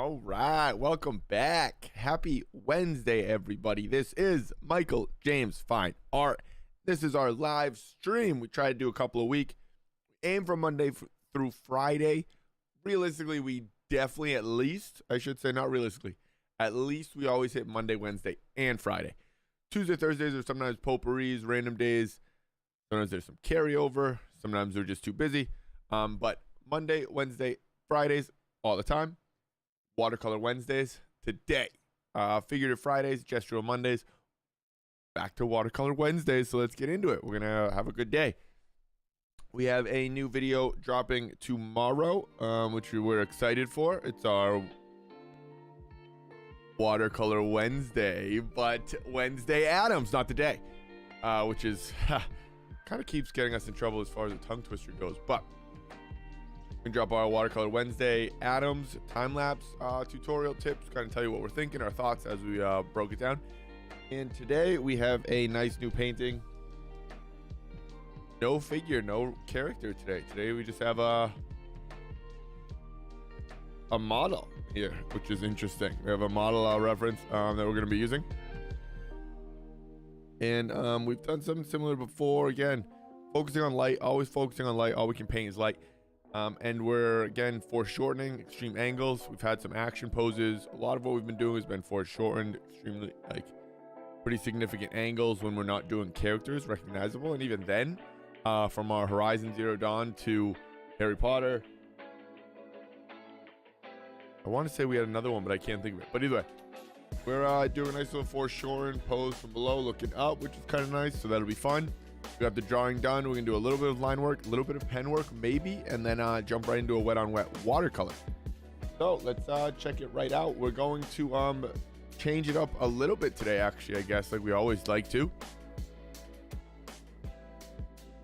All right, welcome back. Happy Wednesday, everybody. This is Michael James Fine Art. This is our live stream. We try to do a couple a week. We aim for Monday through Friday. Realistically, we definitely I should say not realistically, at least we always hit Monday, Wednesday, and Friday. Tuesday, Thursdays are sometimes potpourris, random days. Sometimes there's some carryover. Sometimes we're just too busy. But Monday, Wednesday, Fridays, all the time. Watercolor Wednesdays today. Figurative Fridays, gestural Mondays. Back to Watercolor Wednesdays, so let's get into it. We're going to have a good day. We have a new video dropping tomorrow, which we're excited for. It's our Watercolor Wednesday, but Wednesday Adams, not the day, which is kind of keeps getting us in trouble as far as the tongue twister goes, but we drop our Watercolor Wednesday Adams time-lapse tutorial tips, kind of tell you what we're thinking, our thoughts as we broke it down. And today we have a nice new painting. No figure, no character today. Today we just have a model here, which is interesting. We have a model reference that we're going to be using. And we've done something similar before. Again, focusing on light, always focusing on light. All we can paint is light. And we're, again, foreshortening, extreme angles. We've had some action poses. A lot of what we've been doing has been foreshortened, extremely, pretty significant angles when we're not doing characters, recognizable. And even then, from our Horizon Zero Dawn to Harry Potter. I want to say we had another one, but I can't think of it. But either way, we're doing a nice little foreshortened pose from below, looking up, which is kind of nice. So that'll be fun. We got the drawing done. We're going to do a little bit of line work, a little bit of pen work, maybe, and then jump right into a wet-on-wet watercolor. So let's check it right out. We're going to change it up a little bit today, actually, I guess, like we always like to.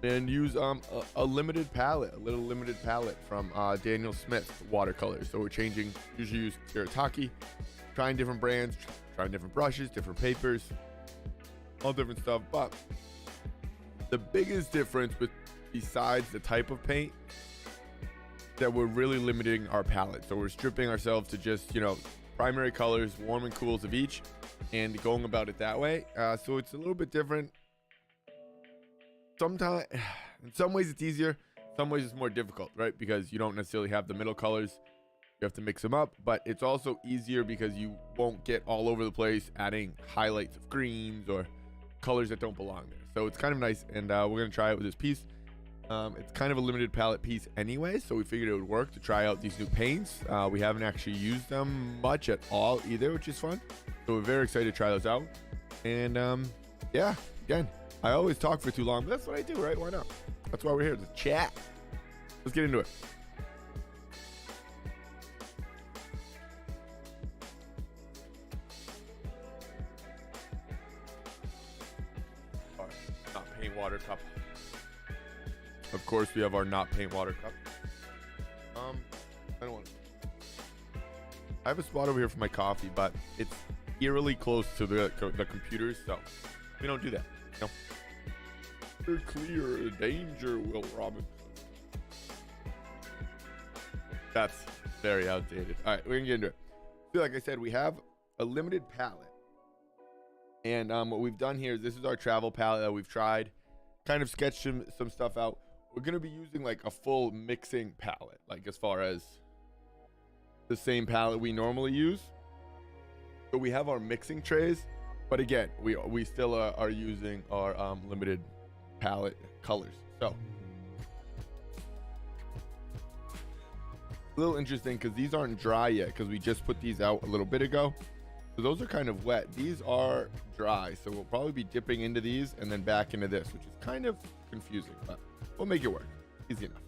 And use a limited palette, a little limited palette from Daniel Smith watercolors. So we're changing, usually use Shirataki, trying different brands, trying different brushes, different papers, all different stuff. But the biggest difference besides the type of paint, that we're really limiting our palette. So we're stripping ourselves to just, primary colors, warm and cools of each, and going about it that way. So it's a little bit different. Sometimes, in some ways it's easier, some ways it's more difficult, right? Because you don't necessarily have the middle colors. You have to mix them up, but it's also easier because you won't get all over the place adding highlights of greens or colors that don't belong there. So it's kind of nice, and we're going to try it with this piece. It's kind of a limited palette piece anyway, so we figured it would work to try out these new paints. We haven't actually used them much at all either, which is fun. So we're very excited to try those out. And yeah, again, I always talk for too long, but that's what I do, right? Why not? That's why we're here, to chat. Let's get into it. Our not paint water cup. Of course, we have our not paint water cup. I don't want to. I have a spot over here for my coffee, but it's eerily close to the computers, so we don't do that. No. You're clear. Danger, Will Robinson. That's very outdated. All right, we're gonna get into it. So like I said, we have a limited palette, and what we've done here is this is our travel palette that we've tried, kind of sketched some stuff out. We're gonna be using like a full mixing palette, like as far as the same palette we normally use. So we have our mixing trays, but again, we still are using our limited palette colors. So a little interesting because these aren't dry yet because we just put these out a little bit ago. So those are kind of wet. These are dry, so we'll probably be dipping into these and then back into this, which is kind of confusing, but we'll make it work. Easy enough.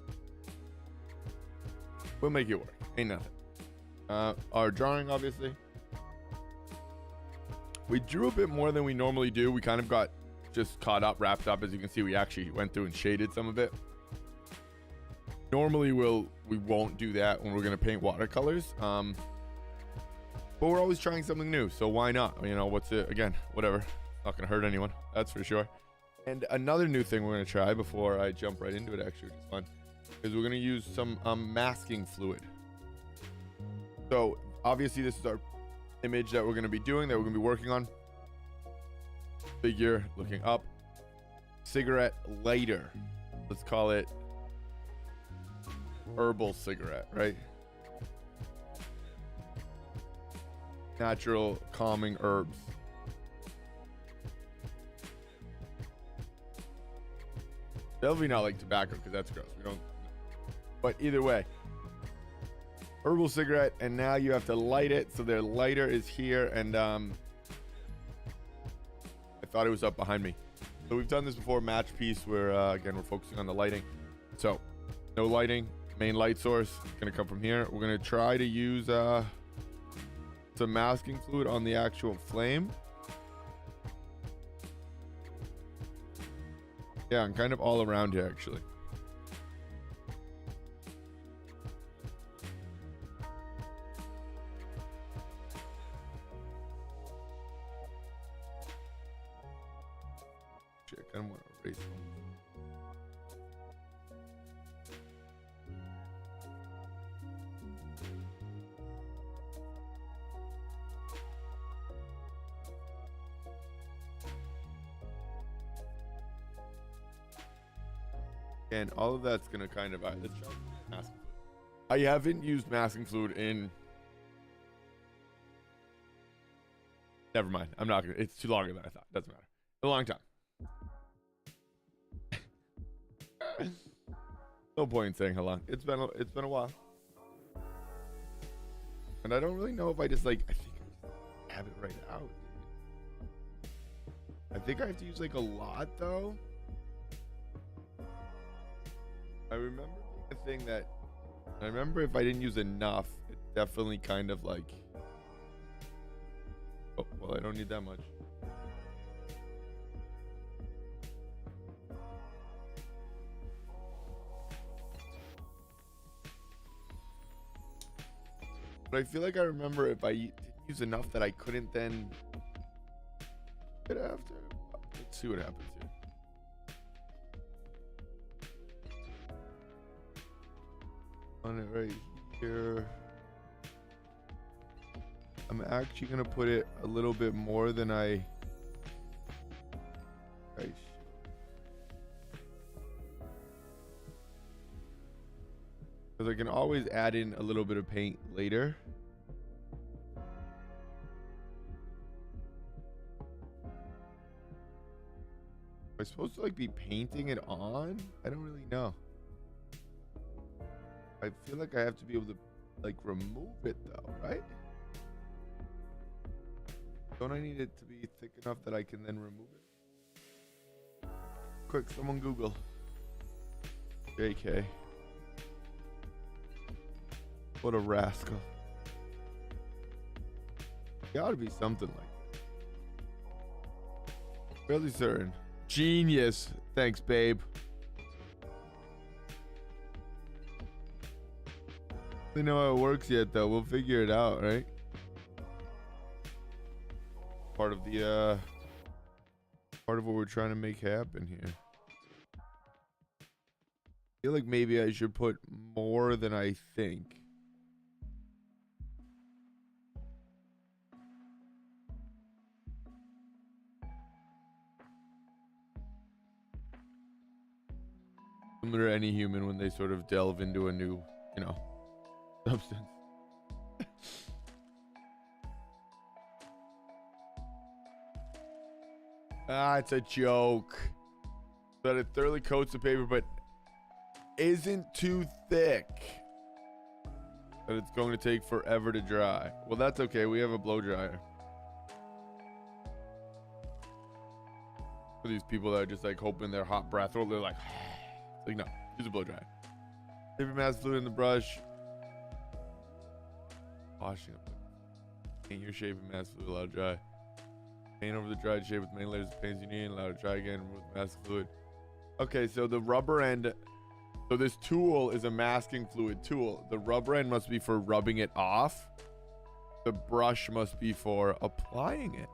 We'll make it work. Ain't nothing. Our drawing, obviously. We drew a bit more than we normally do. We kind of got just caught up, wrapped up. As you can see, we actually went through and shaded some of it. Normally, we won't do that when we're going to paint watercolors. But we're always trying something new, so why not? What's it? Again, whatever. Not going to hurt anyone. That's for sure. And another new thing we're going to try before I jump right into it, actually, which is fun, is we're going to use some masking fluid. So Obviously, this is our image that we're going to be doing, that we're going to be working on. Figure looking up. Cigarette lighter. Let's call it herbal cigarette, right? Natural calming herbs. Definitely not like tobacco because that's gross. We don't. But either way, herbal cigarette, and now you have to light it. So their lighter is here, and I thought it was up behind me. So we've done this before, match piece, where again we're focusing on the lighting. So no lighting, main light source is gonna come from here. We're gonna try to use some masking fluid on the actual flame. Yeah, and kind of all around here actually. I kind of want to erase them. And all of that's gonna kind of let's try masking fluid. I haven't used masking fluid in. Never mind. I'm not gonna. It's too longer than I thought. Doesn't matter. A long time. No point in saying how long. It's been a while. And I don't really know if I just like. I think I just have it right out. I think I have to use like a lot though. I remember the thing that I remember if I didn't use enough, it definitely kind of like. Oh well, I don't need that much. But I feel like I remember if I didn't use enough that I couldn't then get after. Let's see what happens here. On it right here. I'm actually gonna put it a little bit more than I should. Because I can always add in a little bit of paint later. Am I supposed to like be painting it on? I don't really know. I feel like I have to be able to like remove it though, right? Don't I need it to be thick enough that I can then remove it? Quick, someone Google. JK. What a rascal. Gotta be something like that. Fairly certain. Genius. Thanks, babe. We know how it works yet, though. We'll figure it out, right? Part of the part of what we're trying to make happen here. I feel like maybe I should put more than I think. Similar to any human when they sort of delve into a new, substance. It's a joke. That it thoroughly coats the paper, but isn't too thick. That it's going to take forever to dry. Well, that's okay. We have a blow dryer. For these people that are just like hoping their hot breath roll, they're like, like no, use a blow dryer. Paper mask fluid in the brush. Washing up. Paint your shape and mask fluid, allow to dry. Paint over the dried shape with main layers of paints you need, allow to dry again, remove the mask fluid. Okay, so the rubber end, so this tool is a masking fluid tool. The rubber end must be for rubbing it off. The brush must be for applying it.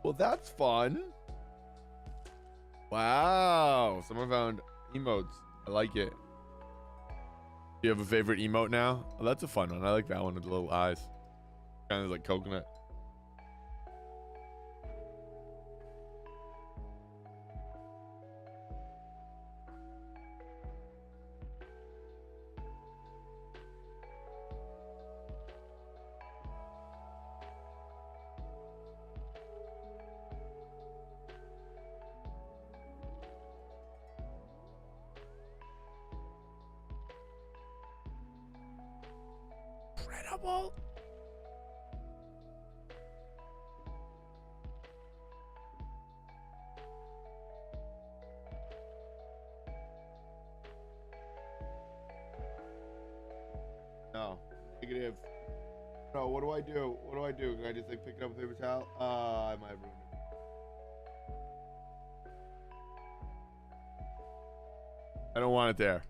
Well, that's fun. Wow, someone found emotes. I like it. Do you have a favorite emote now? Oh, that's a fun one. I like that one with the little eyes. Kind of like coconut. Incredible. No. Negative. No, what do I do? What do I do? Can I just like pick it up with a paper towel? I might have ruined it. I don't want it there.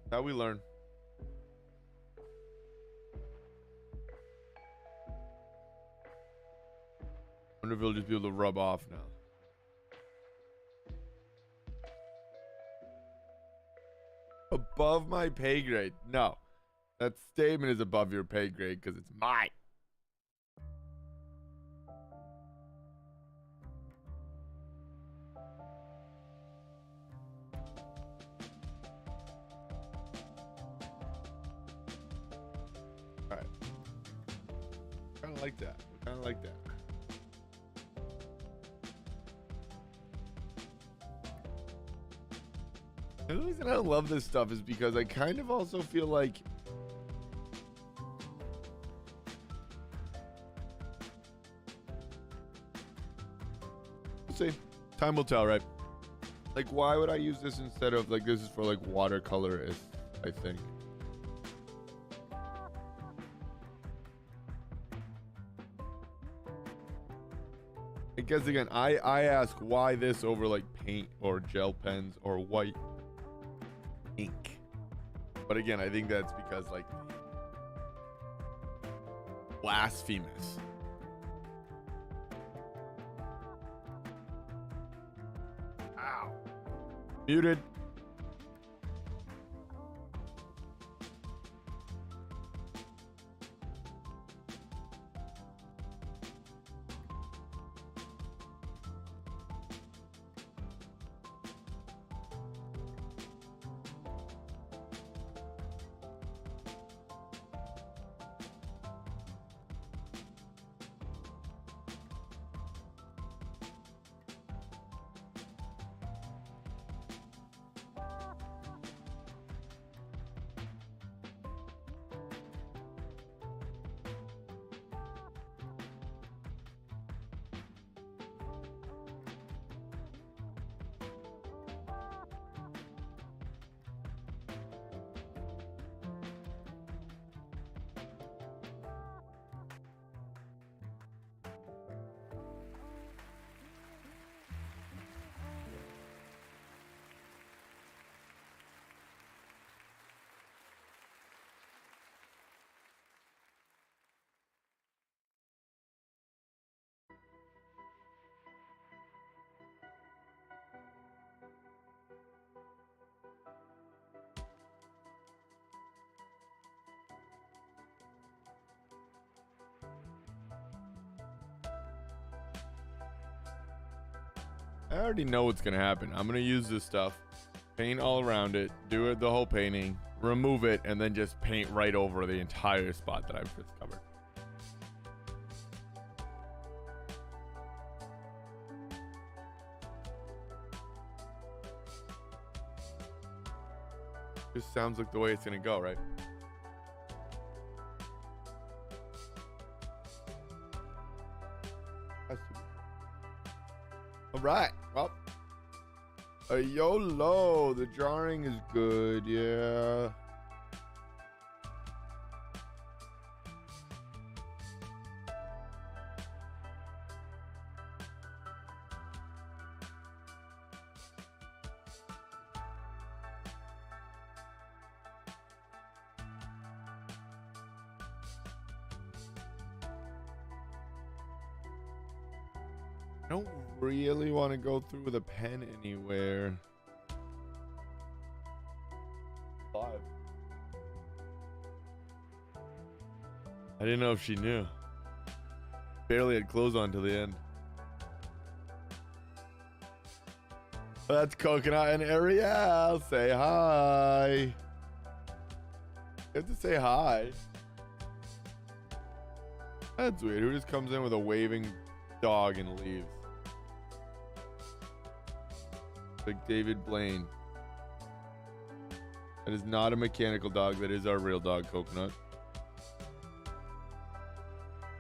That's how we learn. I wonder if it'll just be able to rub off now. Above my pay grade. No. That statement is above your pay grade because it's mine. All right. Kind of like that. Kind of like that. The reason I love this stuff is because I kind of also feel like we'll see. Time will tell, right? Like, why would I use this instead of like this is for like watercolor? I think. I guess again, I ask why this over like paint or gel pens or white ink. But again, I think that's because like blasphemous. Ow. Muted. I already know what's gonna happen. I'm gonna use this stuff, paint all around it, do it the whole painting, remove it, and then just paint right over the entire spot that I've just covered. Just sounds like the way it's gonna go, right? All right. Well, a YOLO. The jarring is good. Yeah. I don't really want to go through with a pen anywhere. But live. I didn't know if she knew. Barely had clothes on till the end. That's Coconut and Ariel. Say hi. You have to say hi. That's weird. Who just comes in with a waving dog and leaves? Like David Blaine. That is not a mechanical dog. That is our real dog, Coconut.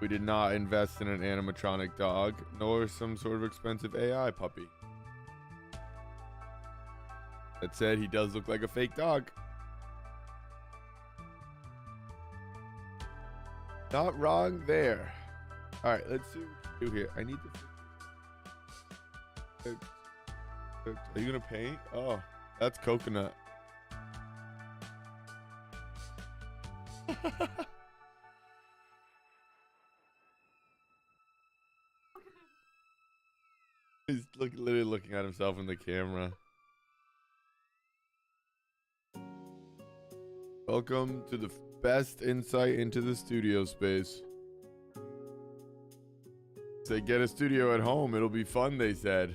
We did not invest in an animatronic dog, nor some sort of expensive AI puppy. That said, he does look like a fake dog. Not wrong there. All right, let's see what we can do here. I need to... Are you gonna paint? Oh, that's Coconut. He's literally looking at himself in the camera. Welcome to the best insight into the studio space. Say, get a studio at home. It'll be fun, they said.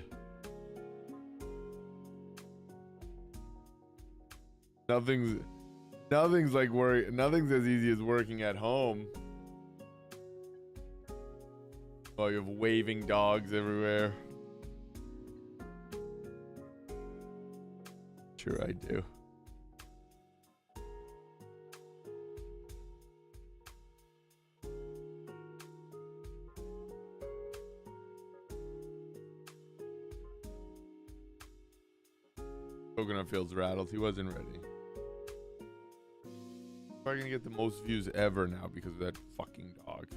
Nothing's like work. Nothing's as easy as working at home. Oh, you have waving dogs everywhere. Sure, I do. Coconut feels rattled. He wasn't ready. Probably gonna get the most views ever now because of that fucking dog.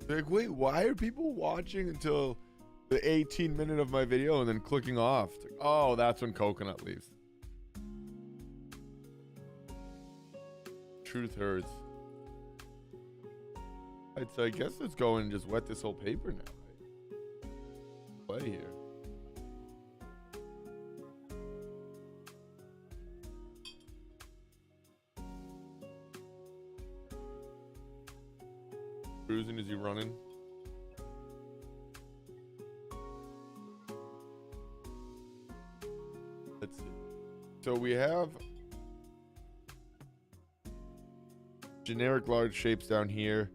They're like, wait, why are people watching until the 18-minute of my video and then clicking off? It's like, oh, that's when Coconut leaves. Truth hurts. Alright, so I guess let's go and just wet this whole paper now. Right? Play here. Cruising, is he running? Let's see. So we have generic large shapes down here.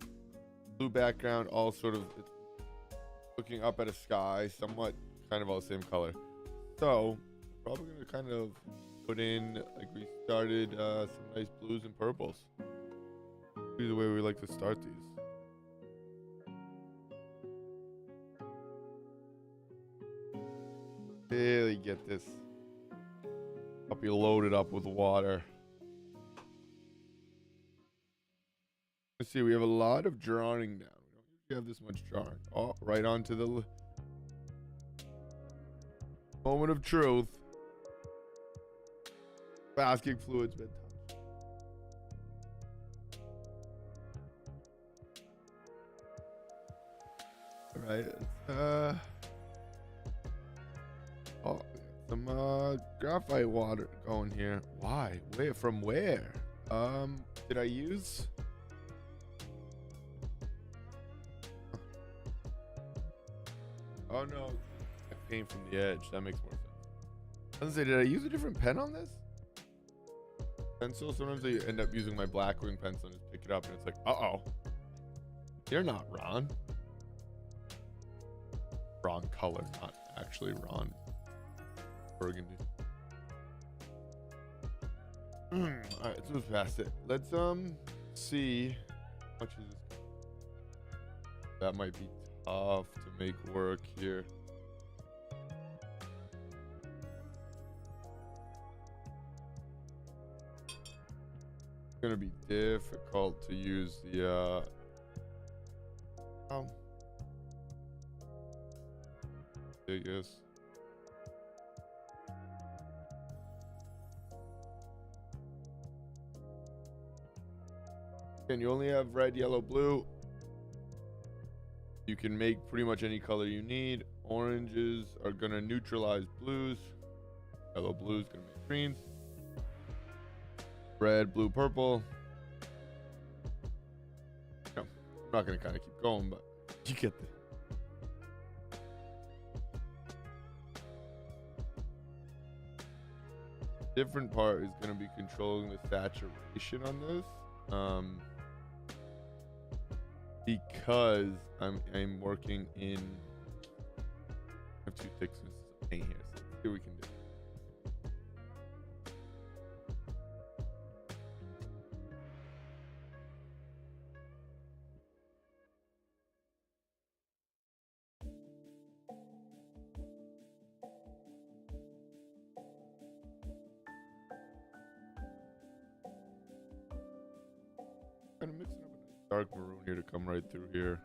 Blue background, all sort of looking up at a sky, somewhat kind of all the same color. So probably gonna kind of put in, like we started, some nice blues and purples. Be the way we like to start these. Really get this puppy loaded up with water. Let's see, we have a lot of drawing down. We don't usually have this much drawing. Oh, right onto the moment of truth. Basking fluid's been touched. All right, oh, some graphite water going here. Why? Where? From where? Did I use? Oh no, I paint from the edge. That makes more sense. I was gonna say, did I use a different pen on this? Pencil? Sometimes I end up using my Blackwing pencil and just pick it up and it's like, uh-oh. You're not Ron. Wrong color, not actually Ron Burgundy. Alright, let's move past it. Let's see how much is this. That might be tough to make work here. It's gonna be difficult to use the I guess. And you only have red, yellow, blue. You can make pretty much any color you need. Oranges are gonna neutralize blues. Yellow, blue is gonna make greens. Red, blue, purple. No, I'm not going to kind of keep going, but you get the... Different part is going to be controlling the saturation on this. Because I'm working in... I have two thicknesses of paint here, so let's see what we can do. Kind of mixing up a dark maroon here to come right through here.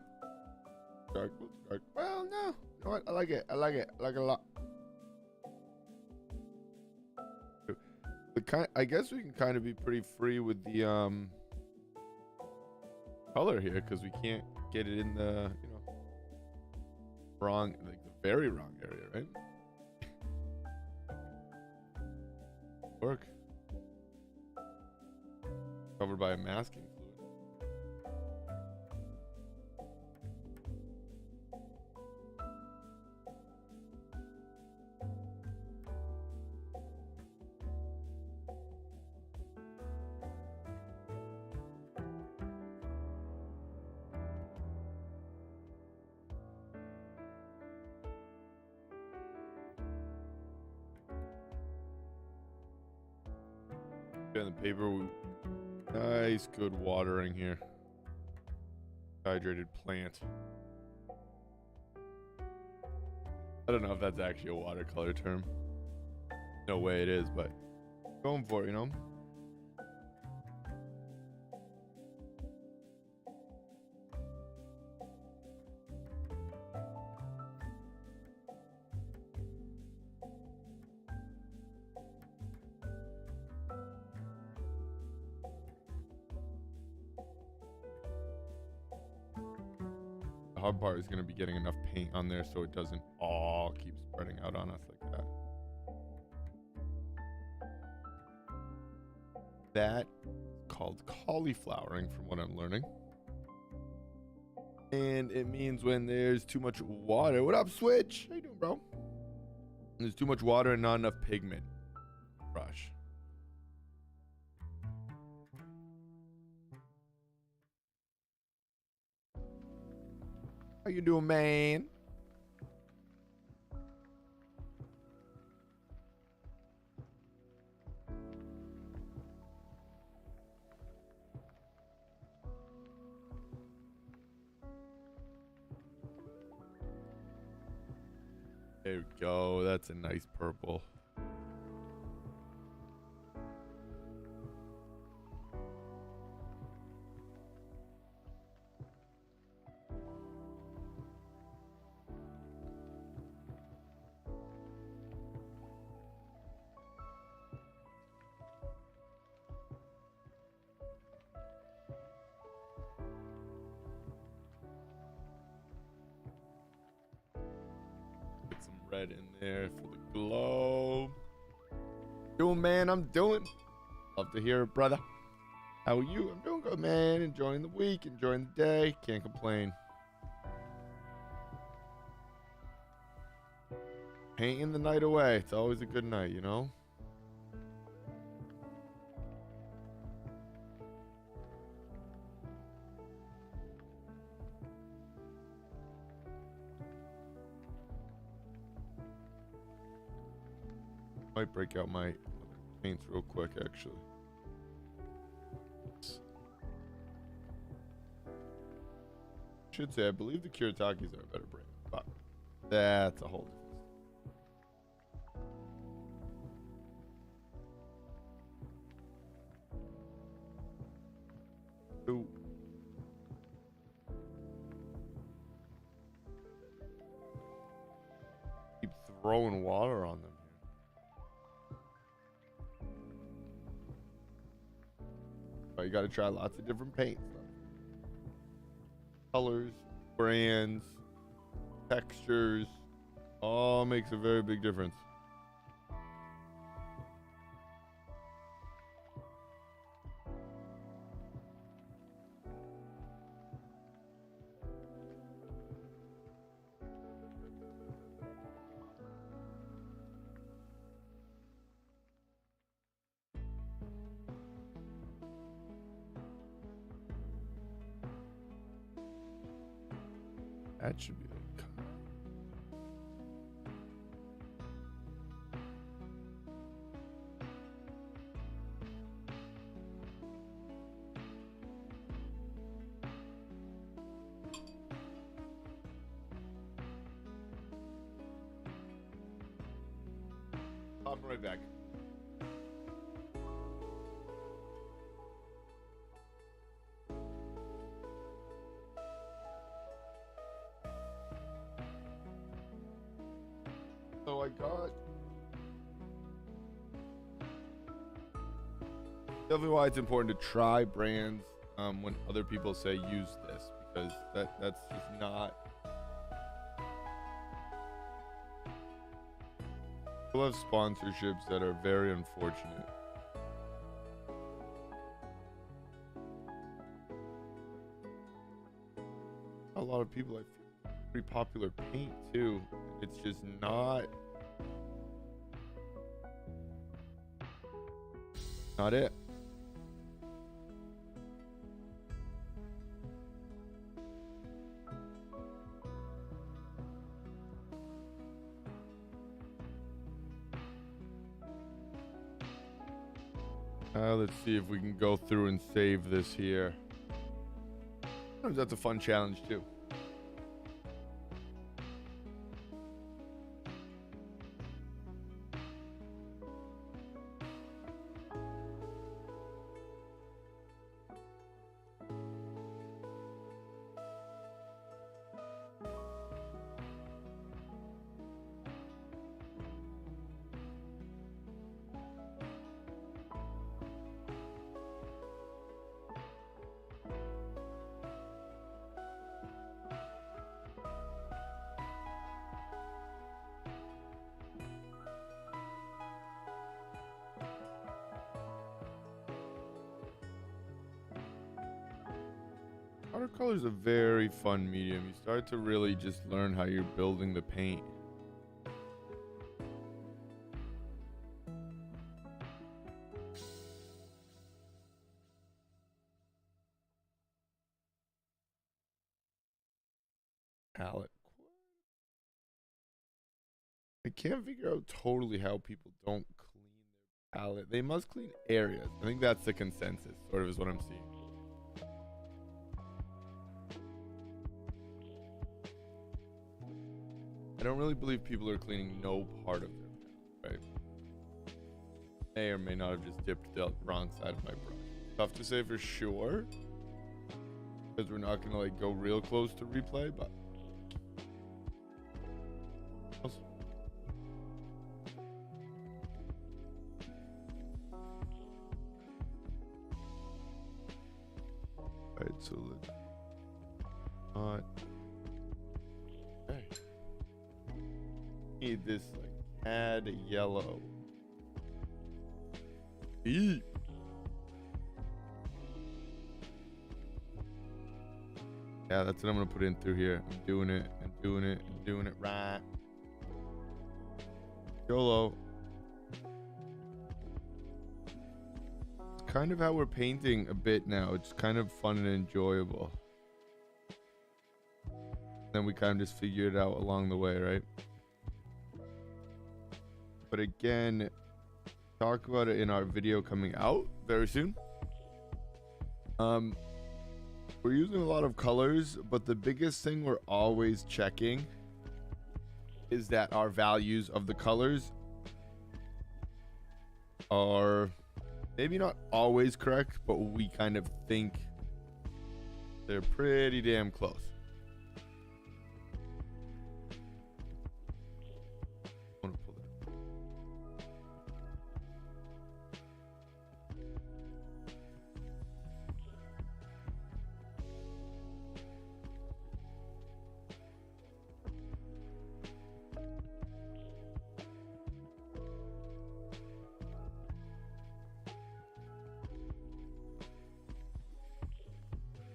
Dark, dark. Well, no. You know what? I like it. I like it. I like it a lot. I guess we can kind of be pretty free with the color here because we can't get it in the, you know, wrong, like the very wrong area, right? Work. Covered by a masking fluid. And the paper, nice, good watering here. Hydrated plant. I don't know if that's actually a watercolor term. No way it is, but going for it, you know. Hard part is going to be getting enough paint on there so it doesn't all keep spreading out on us like that. That is called cauliflowering from what I'm learning. And it means when there's too much water. What up, Switch? How you doing, bro? There's too much water and not enough pigment. Brush. How you doing, man? There we go. That's a nice purple. Red in there for the glow. Doing, man, I'm doing. Love to hear it, brother. How are you? I'm doing good, man. Enjoying the week, enjoying the day. Can't complain. Painting the night away. It's always a good night, you know? Might break out my paints real quick, actually. Should say, I believe the Kiritakis are a better brand, but that's a whole different. Ooh. Keep throwing water on them. You got to try lots of different paints, colors, brands, textures. All makes a very big difference. That should be okay. I'll be right back. So I got definitely why it's important to try brands when other people say use this, because that's just not. We'll have sponsorships that are very unfortunate. A lot of people, I feel, pretty popular paint too. It's just not it. Let's see if we can go through and save this here. Sometimes that's a fun challenge too. Watercolor is a very fun medium. You start to really just learn how you're building the paint. Palette. I can't figure out totally how people don't clean their palette. They must clean areas. I think that's the consensus, sort of, is what I'm seeing. I don't really believe people are cleaning no part of their palette, right? May or may not have just dipped the wrong side of my brush. Tough to say for sure, because we're not gonna like go real close to replay, but alright, so let's not. Okay. Need this like add yellow. Eep. Yeah, that's what I'm gonna put in through here. I'm doing it and doing it and doing it right. YOLO. It's kind of how we're painting a bit now. It's kind of fun and enjoyable. Then we kind of just figure it out along the way, right? But again, talk about it in our video coming out very soon. We're using a lot of colors, but the biggest thing we're always checking is that our values of the colors are maybe not always correct, but we kind of think they're pretty damn close.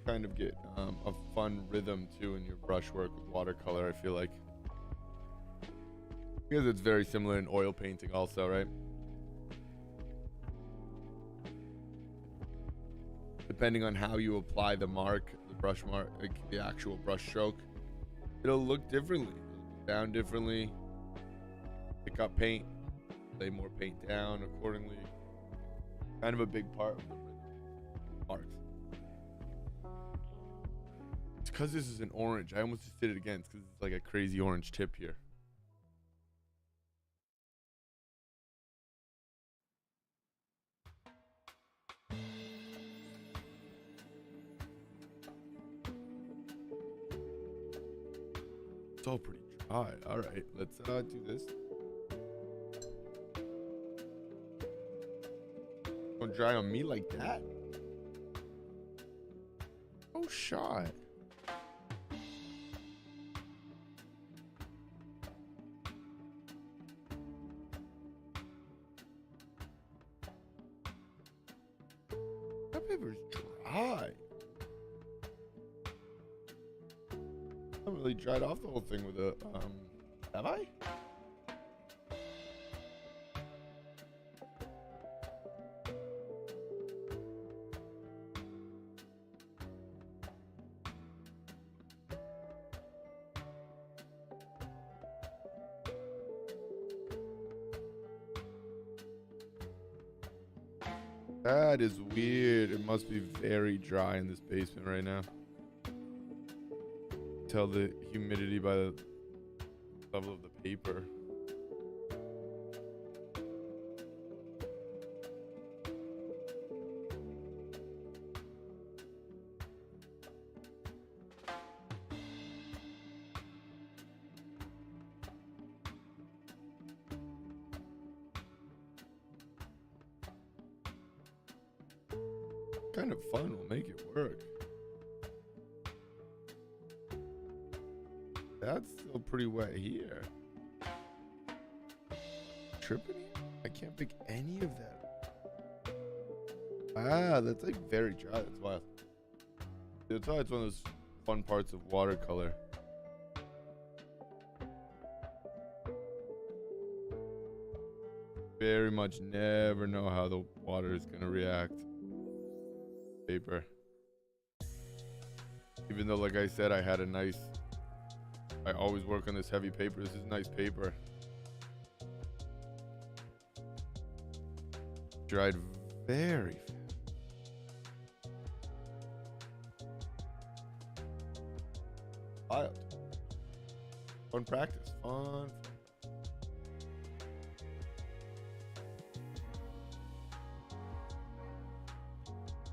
Kind of get a fun rhythm too in your brushwork with watercolor, I feel like, because it's very similar in oil painting also, right? Depending on how you apply the mark, the brush mark, like the actual brush stroke, it'll look differently. It'll go down differently. Pick up paint, lay more paint down accordingly. Kind of a big part of the marks. It's because this is an orange. I almost just did it again because it's like a crazy orange tip here. It's all pretty dry. All right, let's do this. Don't dry on me like that. Oh, shot. That paper's dry. I haven't really dried off the whole thing with a, have I? That is weird. It must be very dry in this basement right now. Tell the humidity by the level of the paper. Kind of fun. We'll make it work. That's still pretty wet here. Tripping here? I can't pick any of that. Ah, that's like very dry. That's why. That's why it's one of those fun parts of watercolor. Very much never know how the water is gonna react. Paper. Even though, like I said, I had a nice. I always work on this heavy paper. This is nice paper. Dried very fast. Wild. Fun practice. Fun.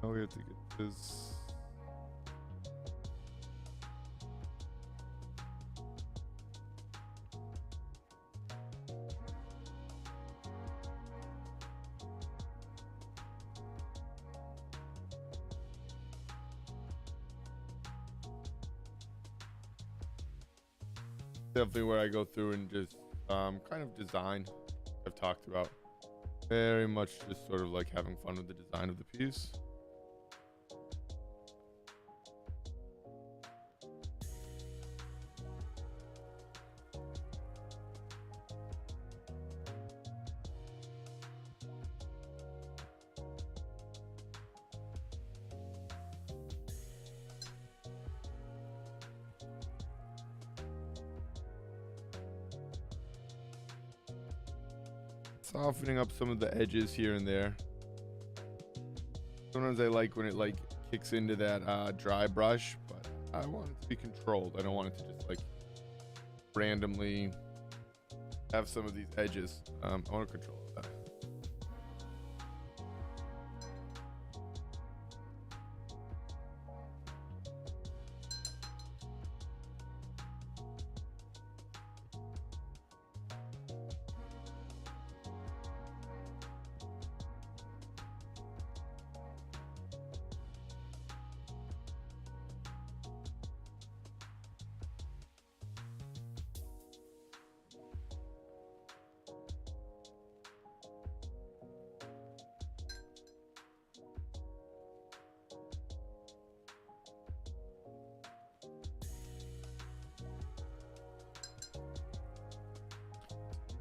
Now we have to get this. Definitely where I go through and just kind of design. I've talked about very much just sort of like having fun with the design of the piece. Softening up some of the edges here and there. Sometimes I like when it like kicks into that dry brush, but I want it to be controlled. I don't want it to just like randomly have some of these edges. I want to control that.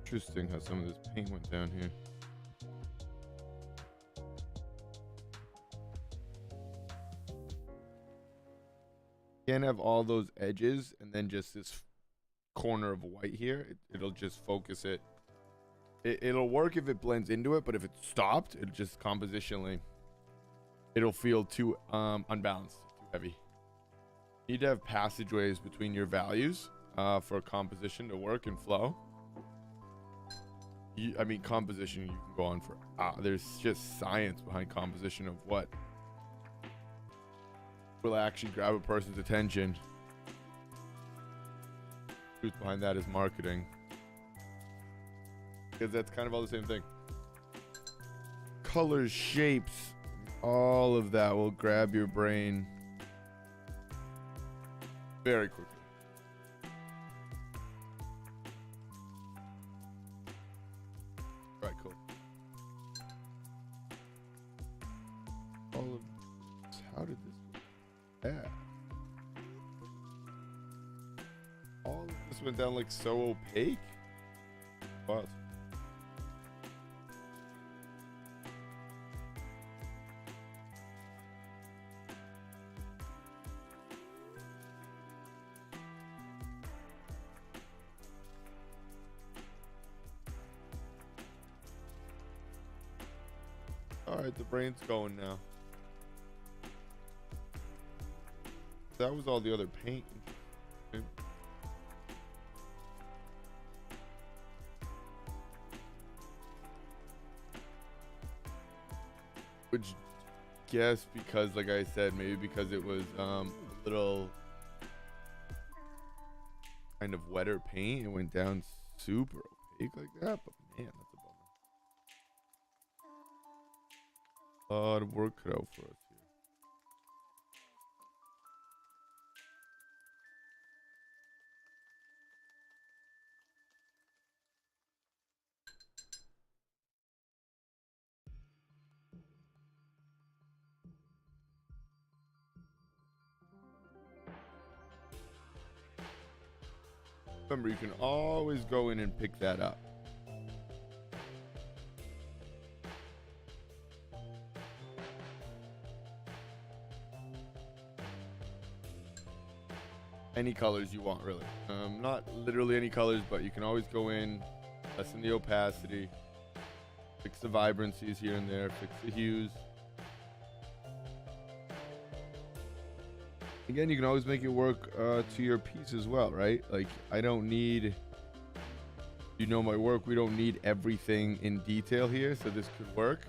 Interesting how some of this paint went down here. can't have all those edges and then just this corner of white here. It'll just focus it. It'll work if it blends into it, but if it stopped, it'll just compositionally, it'll feel too unbalanced, too heavy. You need to have passageways between your values for composition to work and flow. I mean, composition, you can go on for there's just science behind composition of what will actually grab a person's attention. The truth behind that is marketing, because that's kind of all the same thing. Colors, shapes, all of that will grab your brain very quickly. All right, cool. All of this, how did this go? Yeah. All of this went down like so opaque. What? All right, the brain's going now. That was all the other paint. Which, guess because, like I said, maybe because it was a little kind of wetter paint, it went down super opaque like that. But man, that's a bummer. A lot of work cut out for us here. Remember, you can always go in and pick that up. Any colors you want, really. Not literally any colors, but you can always go in, lessen the opacity, fix the vibrancies here and there, fix the hues. Again, you can always make it work to your piece as well, right? Like, I don't need, you know my work, we don't need everything in detail here, so this could work,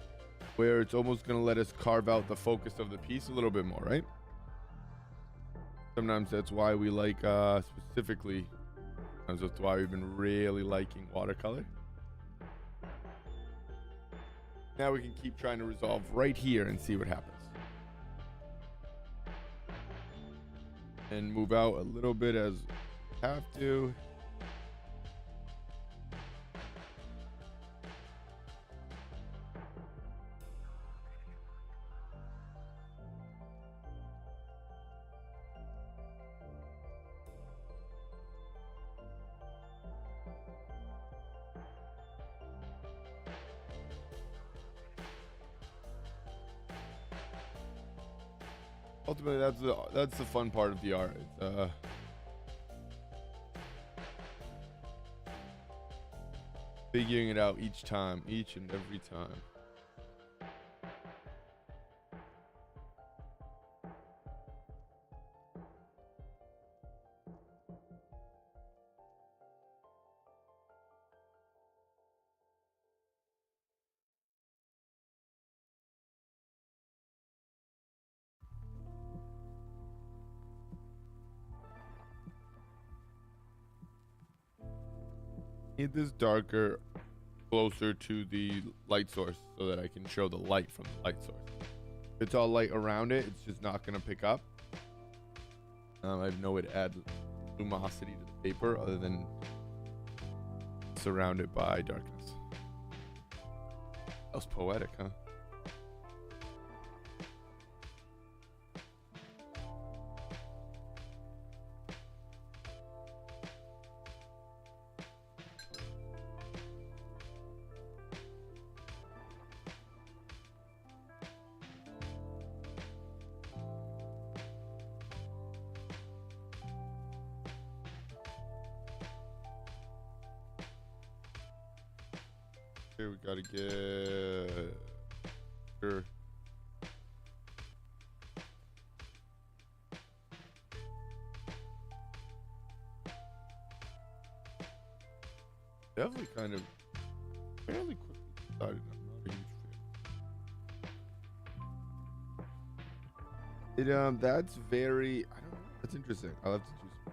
where it's almost going to let us carve out the focus of the piece a little bit more, right? Sometimes that's why we like, specifically, sometimes that's why we've been really liking watercolor. Now we can keep trying to resolve right here and see what happens. And move out a little bit as we have to. Ultimately, that's the fun part of the art. Figuring it out each and every time. Need this darker, closer to the light source so that I can show the light from the light source. If it's all light around it, it's just not going to pick up. I have no way to add luminosity to the paper other than surround it by darkness. That was poetic, huh? Here we gotta get sure. Definitely kind of fairly quickly decided I'm not a huge fan. That's very, I don't know. That's interesting. I'll have to do some.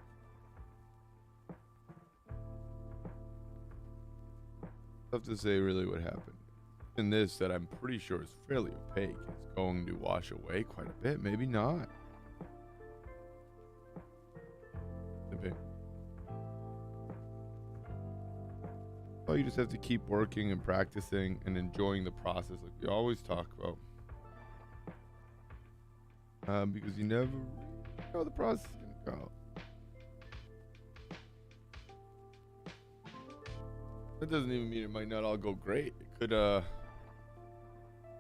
I'll have to say really what happened. In this that I'm pretty sure is fairly opaque. It's going to wash away quite a bit. Maybe not. Depending. Oh, you just have to keep working and practicing and enjoying the process like we always talk about. Because you never know how the process is going to go. That doesn't even mean it might not all go great. It could,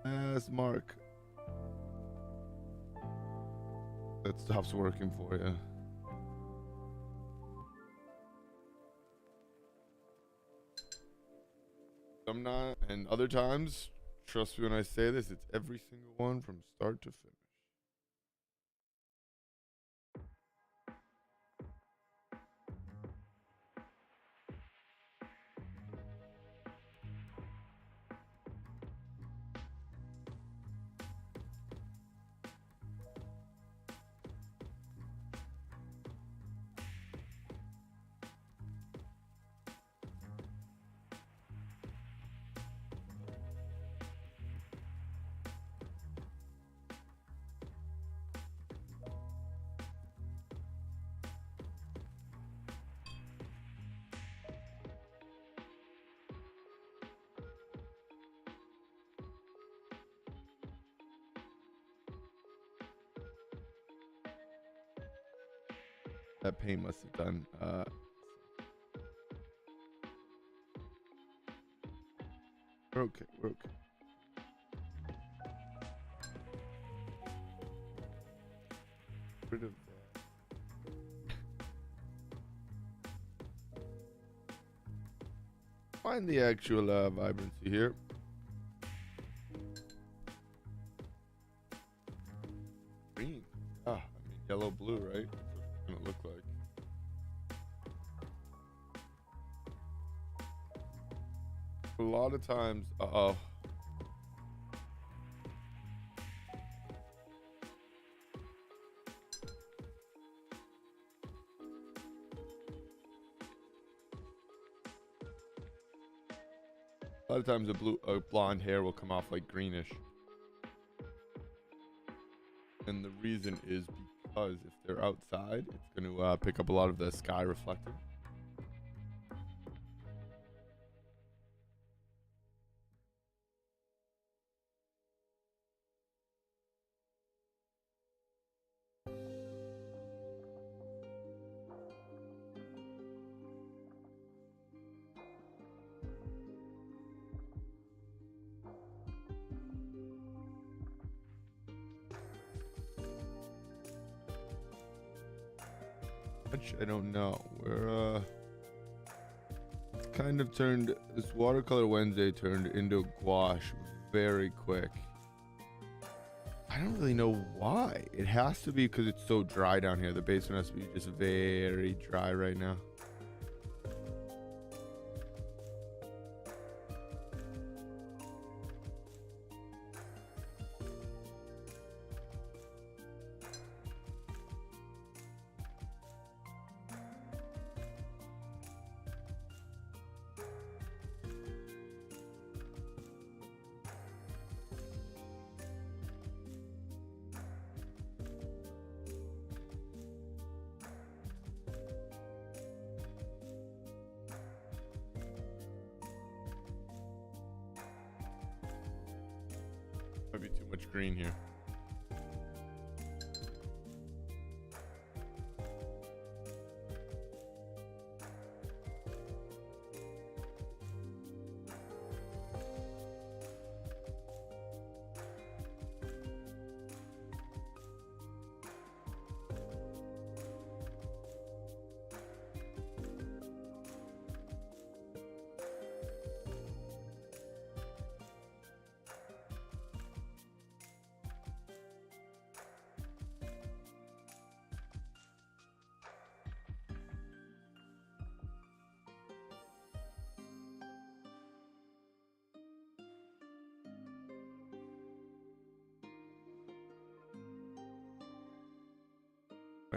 ask Mark. That stops working for you. Some not, and other times, trust me when I say this, it's every single one from start to finish. That paint must have done. We're okay. We're okay. Rid of that. Find the actual vibrancy here. Green. Ah, I mean yellow blue, right? That's what it's gonna look like. A lot of times, a lot of times a blonde hair will come off like greenish. And the reason is because if they're outside, it's going to pick up a lot of the sky reflecting. Which I don't know. We're it's kind of turned, this Watercolor Wednesday turned into gouache very quick. I don't really know why. It has to be because it's so dry down here. The basement has to be just very dry right now. Might be too much green here.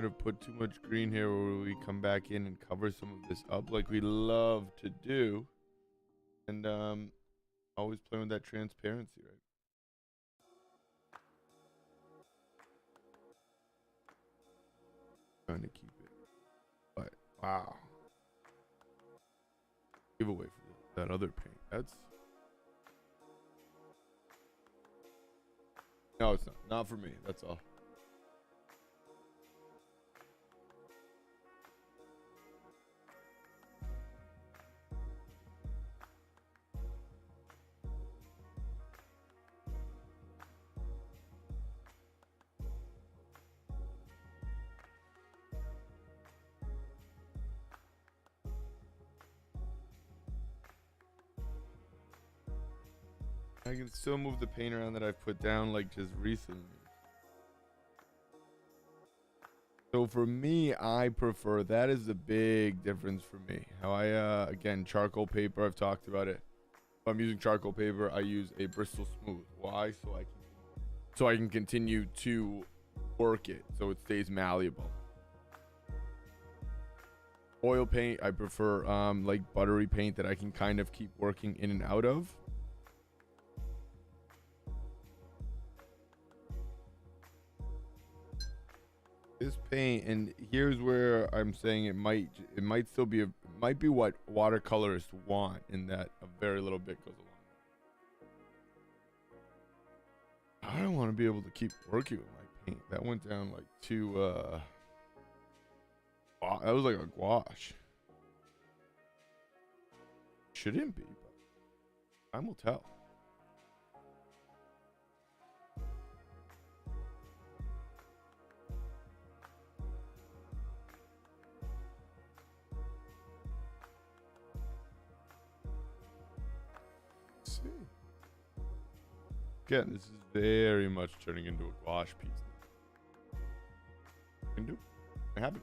have put too much green here, or will we come back in and cover some of this up like we love to do? And always playing with that transparency, right? Trying to keep it, but wow, giveaway for that other paint. That's no, it's not for me. That's all. I can still move the paint around that I've put down like just recently. So for me, I prefer, that is the big difference for me. How I, again, charcoal paper, I've talked about it. If I'm using charcoal paper, I use a Bristol Smooth. Why? So I can continue to work it so it stays malleable. Oil paint, I prefer like buttery paint that I can kind of keep working in and out of. This paint, and here's where I'm saying it might still be might be what watercolorists want, in that a very little bit goes along. I don't want to be able to keep working with my paint. That went down like too that was like a gouache. Shouldn't be, but time will tell. Again, this is very much turning into a gouache piece. Can do. It happen.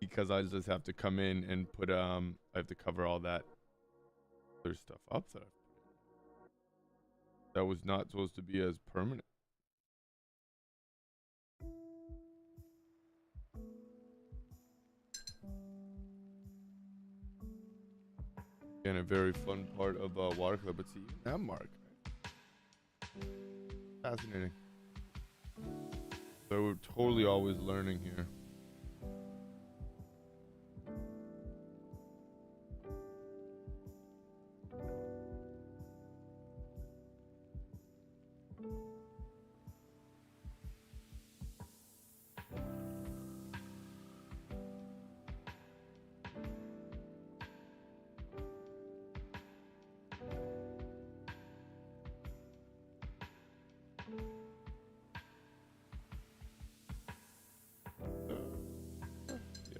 Because I just have to come in and put I have to cover all that other stuff up that was not supposed to be as permanent. And a very fun part of watercolor, but see, that mark, fascinating. So we're totally always learning here.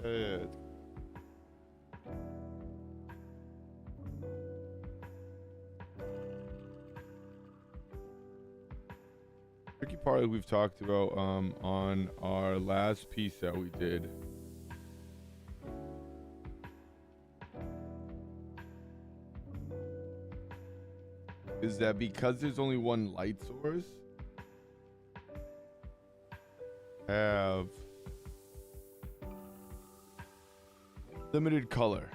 Yeah. Tricky part that we've talked about on our last piece that we did is that because there's only one light source, have limited color.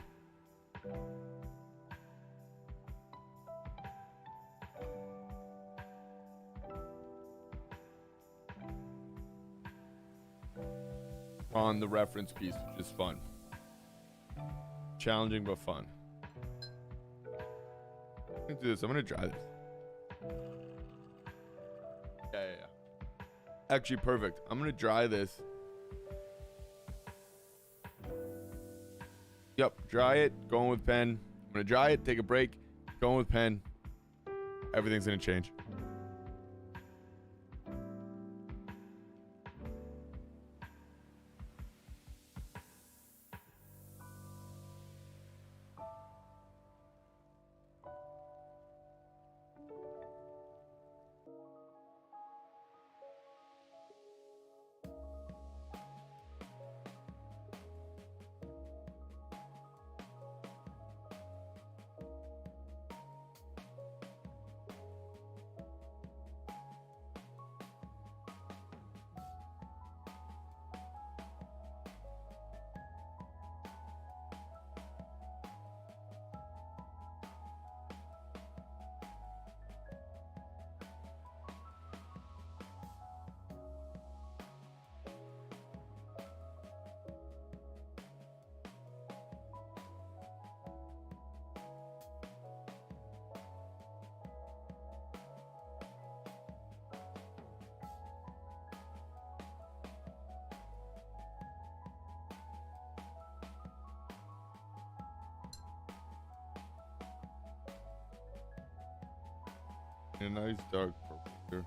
On the reference piece, which is fun. Challenging but fun. I'm gonna do this. I'm gonna dry this. Yeah. Actually, perfect. I'm gonna dry this. Yep, dry it, going with pen. I'm gonna dry it, take a break, going with pen. Everything's gonna change. A nice dark purple here.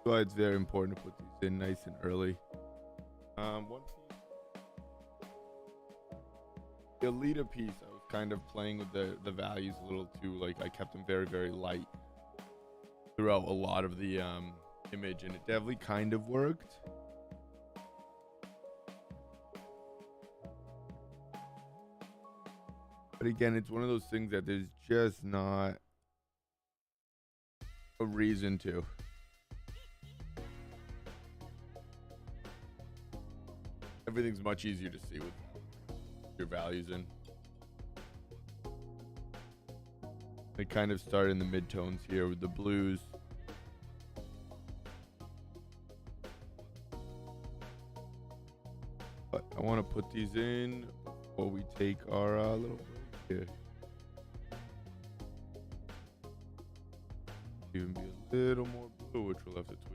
So it's very important to put these in nice and early. One piece, the Alita piece, I was kind of playing with the values a little too. Like I kept them very, very light throughout a lot of the image, and it definitely kind of worked. But again, it's one of those things that there's just not a reason to. Everything's much easier to see with your values in. They kind of start in the midtones here with the blues. But I want to put these in before we take our little break here. Even be a little more blue, which we'll have to tweak.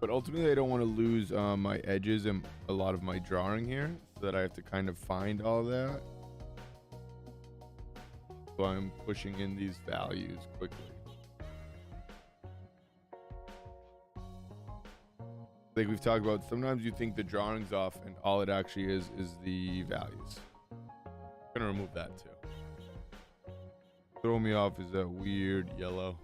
But ultimately, I don't want to lose my edges and a lot of my drawing here, so that I have to kind of find all that. So I'm pushing in these values quickly. Like we've talked about, sometimes you think the drawing's off, and all it actually is the values. I'm gonna remove that too. Throw me off is that weird yellow.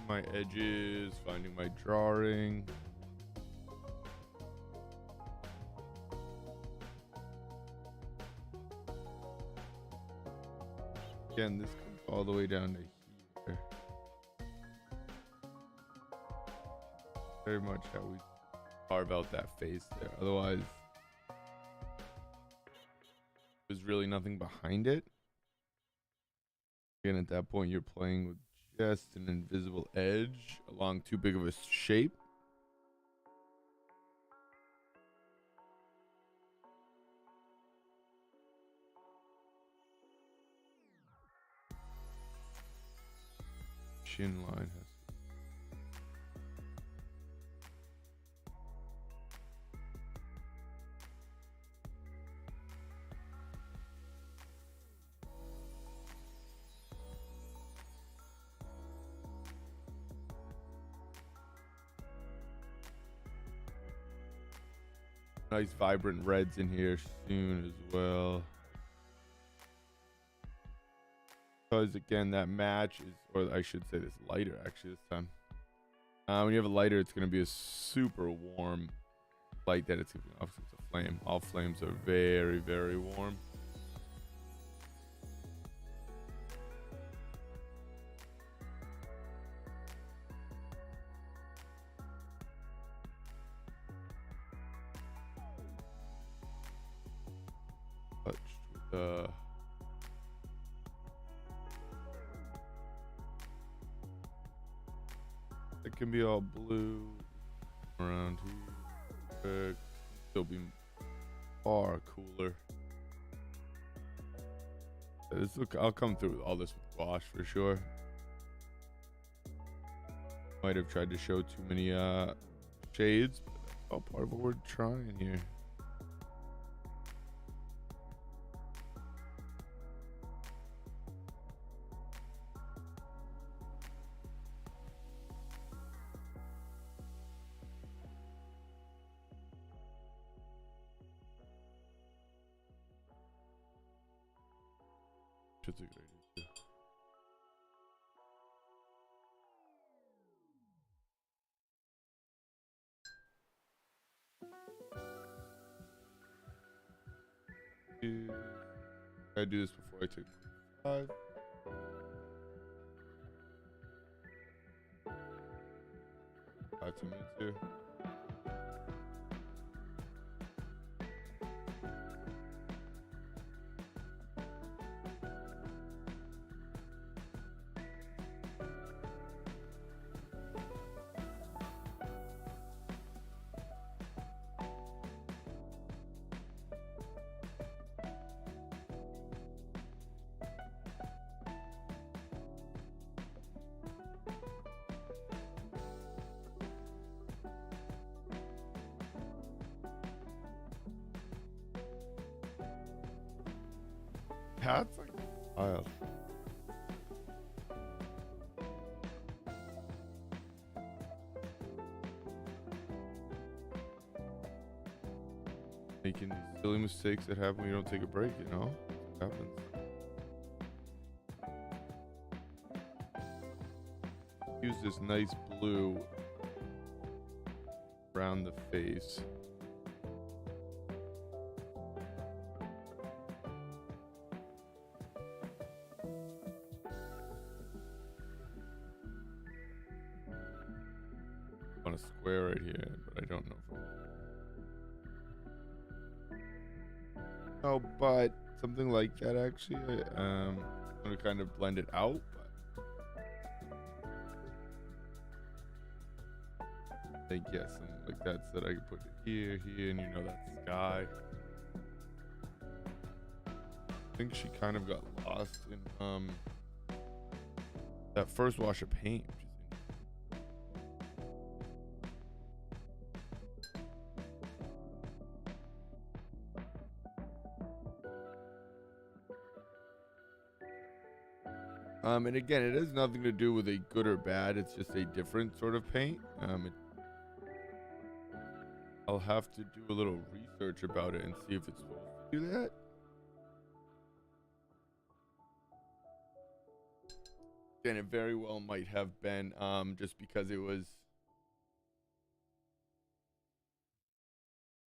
My edges, finding my drawing. Again, this comes all the way down to here. Very much how we carve out that face there. Otherwise, there's really nothing behind it. Again, at that point, you're playing with just an invisible edge along too big of a shape. Chin line has nice vibrant reds in here soon as well, because again that match is, or I should say this lighter actually this time. When you have a lighter, it's going to be a super warm light that it's giving off. It's a flame. All flames are very, very warm. Touched with it can be all blue around here. Still be far cooler. This look, I'll come through with all this with gouache for sure. Might have tried to show too many shades, but that's all part of what we're trying here. That's a good idea too. I do this before I take 5. About 2 minutes here. Cat's like wild. Making these silly mistakes that happen when you don't take a break, you know? It happens. Use this nice blue around the face. On a square right here, but I don't know. Oh, but something like that actually. I'm gonna kind of blend it out. But I think yes, something like that. So that I can put it here, and you know that's sky. I think she kind of got lost in that first wash of paint. And again, it has nothing to do with a good or bad. It's just a different sort of paint. I'll have to do a little research about it and see if it's supposed to do that. And it very well might have been just because it was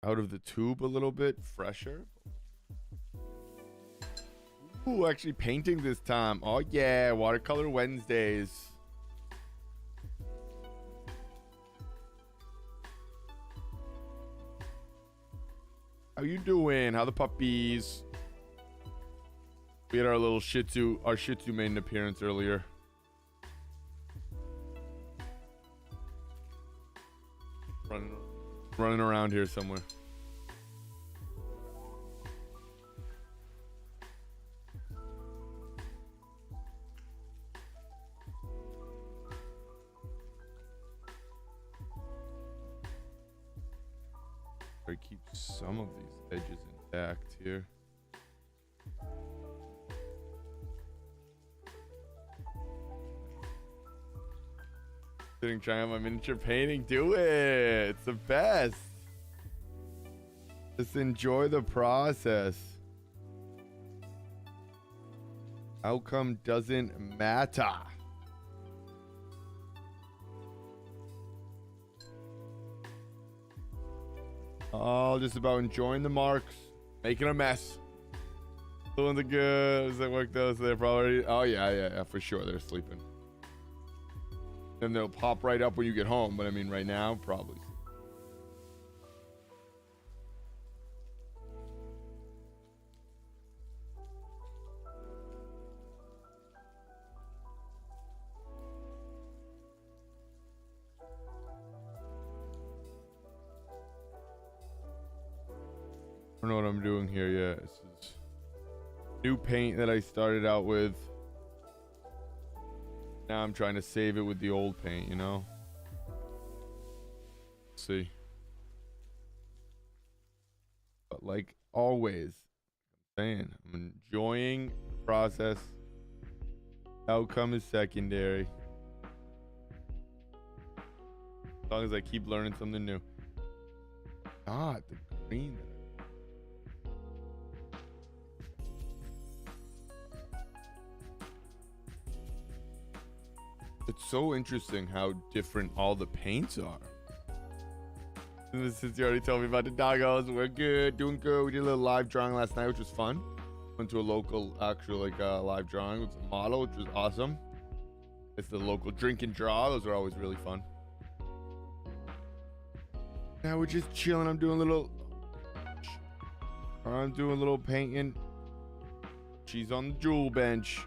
out of the tube a little bit fresher. Ooh, actually painting this time. Oh yeah, Watercolor Wednesdays. How you doing? How the puppies? We had our little Shih Tzu, our Shih Tzu made an appearance earlier. Running around here somewhere. I keep some of these edges intact here. Sitting trying on my miniature painting. Do it. It's the best. Just enjoy the process. Outcome doesn't matter. All just about enjoying the marks, making a mess. Doing the good. Does that work though? So they're probably. Oh yeah, for sure. They're sleeping. Then they'll pop right up when you get home. But I mean, right now, probably. I don't know what I'm doing here yet. This is new paint that I started out with. Now I'm trying to save it with the old paint, you know? see. But like always, I'm saying, I'm enjoying the process. Outcome is secondary. As long as I keep learning something new. God, the green. It's so interesting how different all the paints are. Since you already told me about the doggos, we're good, doing good. We did a little live drawing last night, which was fun. Went to a local, actual live drawing with a model, which was awesome. It's the local drink and draw. Those are always really fun. Now we're just chilling. I'm doing a little painting. She's on the jewel bench.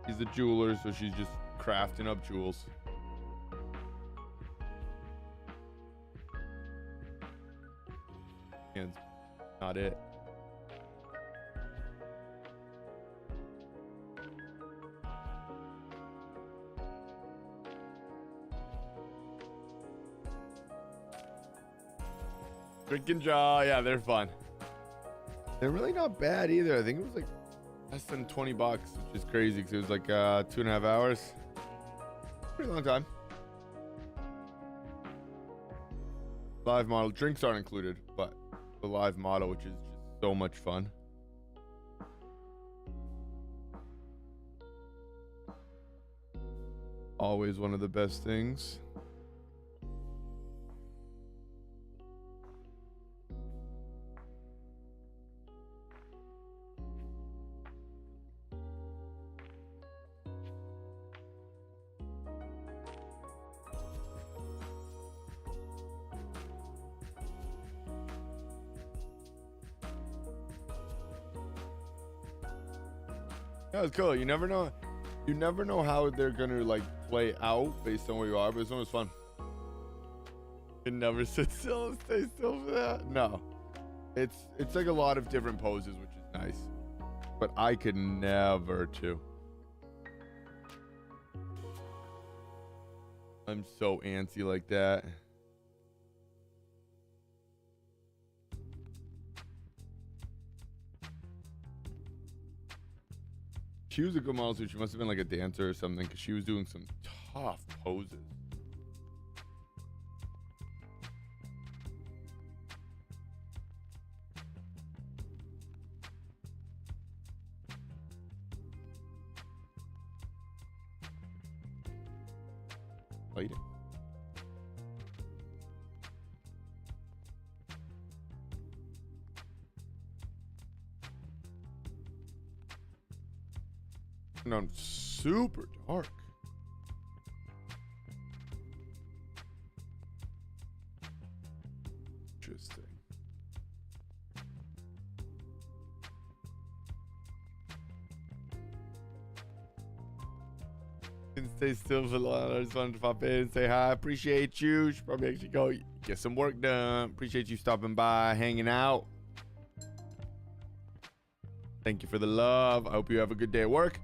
She's a jeweler, so she's just crafting up jewels. And not it. Drink and draw, yeah, they're fun. They're really not bad either. I think it was like less than 20 bucks, which is crazy because it was like 2.5 hours. Pretty long time. Live model drinks aren't included, but the live model, which is just so much fun. Always one of the best things. That was cool. You never know. You never know how they're gonna like play out based on where you are, but it's always fun. It never sit still and stay still for that. No, it's like a lot of different poses, which is nice. But I could never too. I'm so antsy like that. She was a good model too. She must have been like a dancer or something because she was doing some tough poses. Lighting. No, super dark. Interesting. Can stay still for long. I just wanted to pop in and say hi. Appreciate you. Should probably actually go get some work done. Appreciate you stopping by, hanging out. Thank you for the love. I hope you have a good day at work.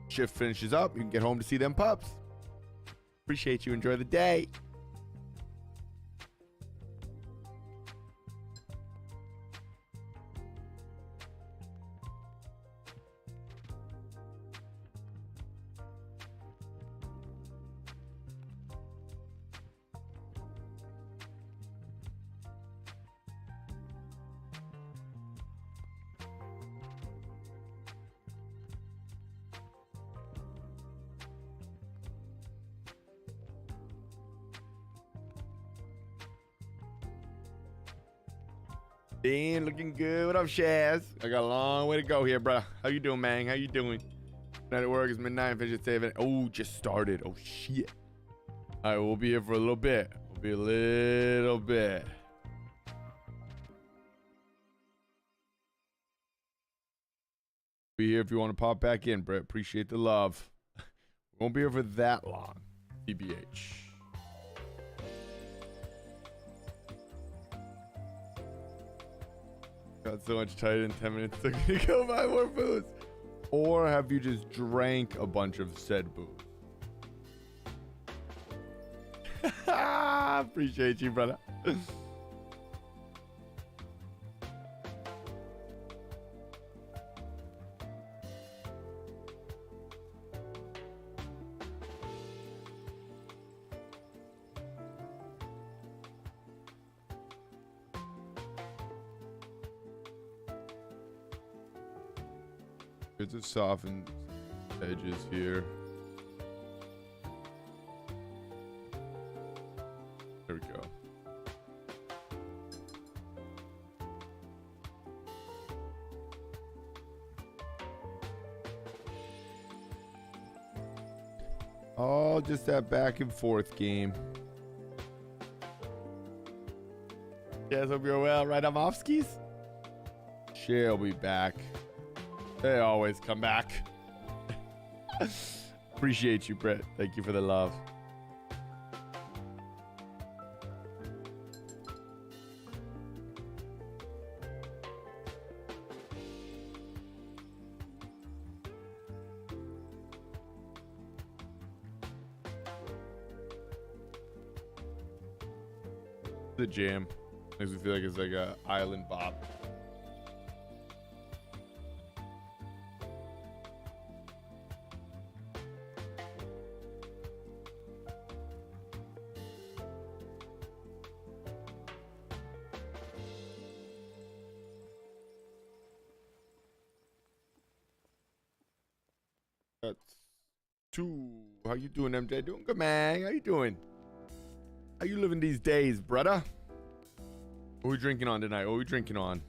Shift finishes up. You can get home to see them pups. Appreciate you. Enjoy the day. Dan, looking good. What up, Shaz? I got a long way to go here, bro. How you doing, man? How you doing? Night at work is midnight. Finish at 7. Oh, just started. Oh, shit. All right, we'll be here for a little bit. We'll be a little bit. Be here if you want to pop back in, Brett. Appreciate the love. Won't be here for that long. TBH. Got so much tighter in 10 minutes. Took me to go buy more booze. Or have you just drank a bunch of said booze? Appreciate you, brother. Good to soften edges here. There we go. Oh, just that back and forth game. Yes, hope you're well. Right, Amovskis? She'll be back. They always come back. Appreciate you, Brett. Thank you for the love. The jam makes me feel like it's like a island bop. That's two. How you doing, MJ? Doing good, man. How you doing? How you living these days, brother? What are we drinking on tonight? What are we drinking on?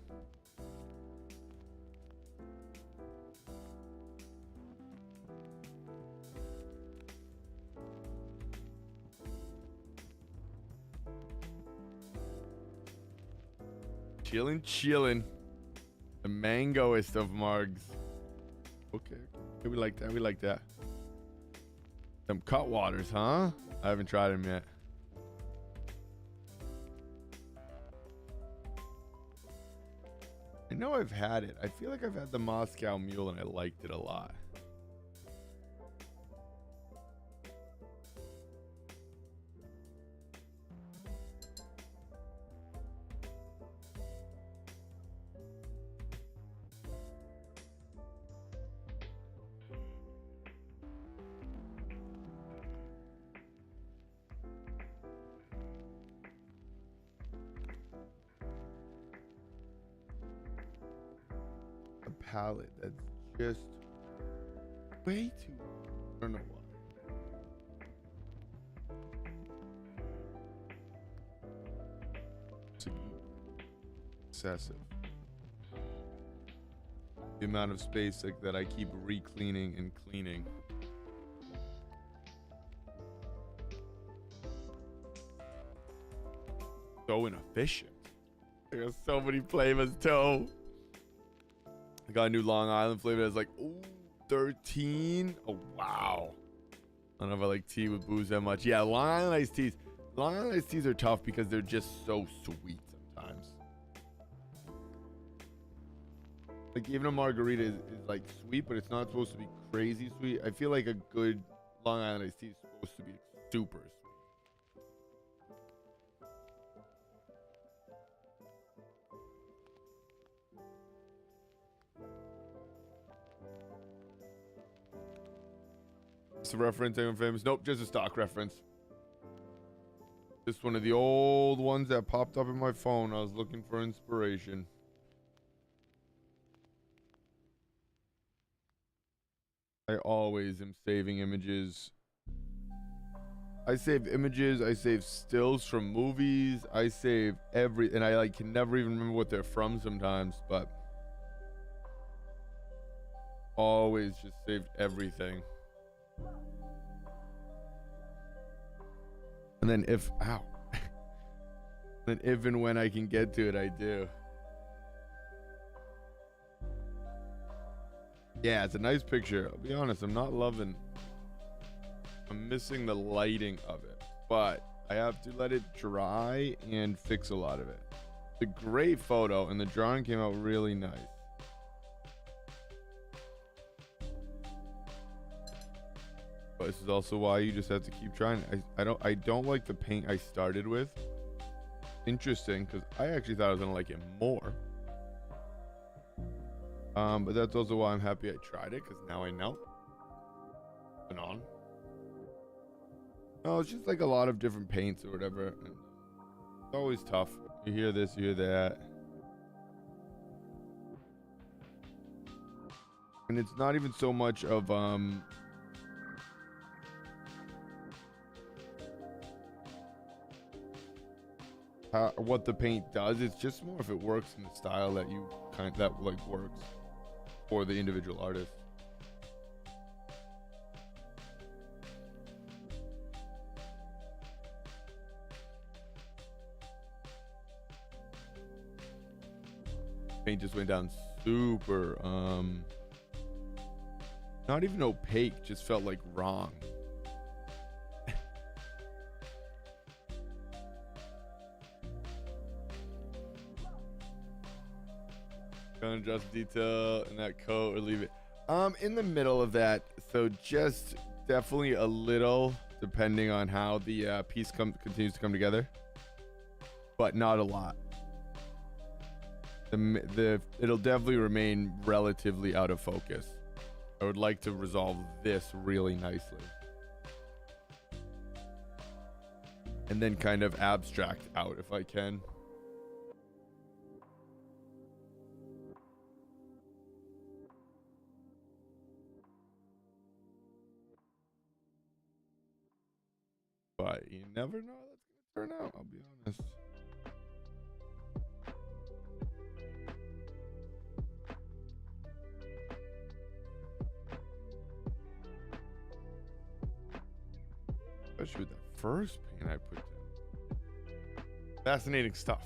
Chillin'. The mangoest of mugs. Okay. We like that. We like that. Them cut waters, huh? I haven't tried them yet. I know I've had it. I feel like I've had the Moscow Mule and I liked it a lot. Palette that's just way too. I don't know why. It's excessive. The amount of space like that I keep re-cleaning and cleaning. So inefficient. I got so many flavors too. I got a new Long Island flavor that's like, ooh, 13. Oh, wow. I don't know if I like tea with booze that much. Yeah, Long Island iced teas. Long Island iced teas are tough because they're just so sweet sometimes. Like, even a margarita is like sweet, but it's not supposed to be crazy sweet. I feel like a good Long Island iced tea is supposed to be super sweet. It's a reference, anyone famous? Nope, just a stock reference. Just one of the old ones that popped up in my phone. I was looking for inspiration. I always am saving images. I save images, I save stills from movies, I save and I like can never even remember what they're from sometimes, but always just saved everything. And then then if and when I can get to it, I do. Yeah, it's a nice picture. I'll be honest, I'm missing the lighting of it, but I have to let it dry and fix a lot of it. It's a great photo and the drawing came out really nice. But this is also why you just have to keep trying. I don't like the paint I started with. Interesting, because I actually thought I was gonna like it more. But that's also why I'm happy I tried it, because now I know. And on. No, it's just like a lot of different paints or whatever. And it's always tough. You hear this, you hear that. And it's not even so much of what the paint does. It's just more if it works in the style that you like works for the individual artist. Paint just went down super not even opaque, just felt like wrong. Gonna adjust detail in that coat or leave it in the middle of that, so just definitely a little depending on how the piece continues to come together, but not a lot. It'll definitely remain relatively out of focus. I would like to resolve this really nicely. And then kind of abstract out if I can. But you never know how that's going to turn out, I'll be honest. Especially with that first paint I put down. Fascinating stuff.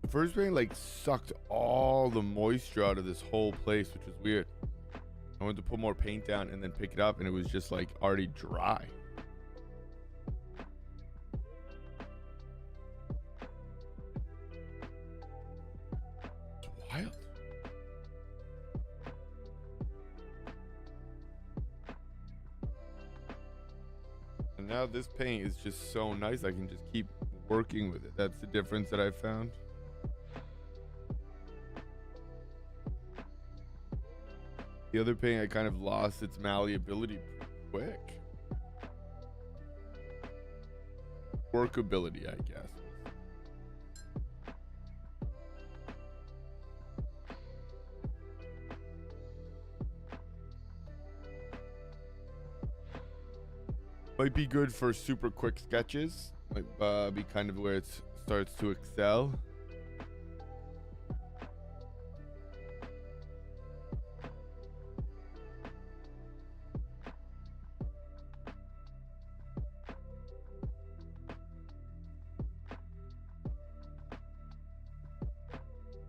The first paint like sucked all the moisture out of this whole place, which was weird. I went to put more paint down and then pick it up, and it was just like already dry. It's wild. And now this paint is just so nice. I can just keep working with it. That's the difference that I found. The other paint, I kind of lost its malleability quick. Workability, I guess. Might be good for super quick sketches. Might be kind of where it starts to excel.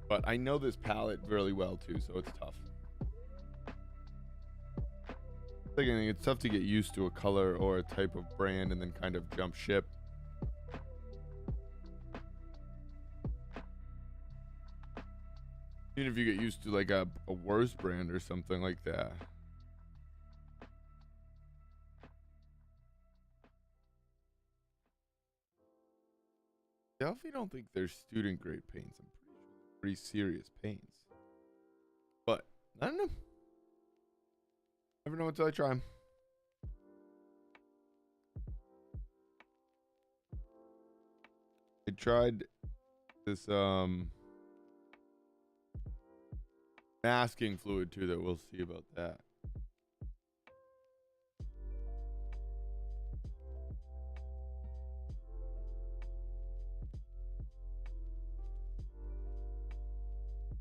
But I know this palette really well too, so it's tough. I think it's tough to get used to a color or a type of brand and then kind of jump ship. Even if you get used to like a worse brand or something like that. Definitely don't think they're student grade paints. I'm pretty serious paints, but I don't know. Never know until I try them. I tried this masking fluid too, that we'll see about that.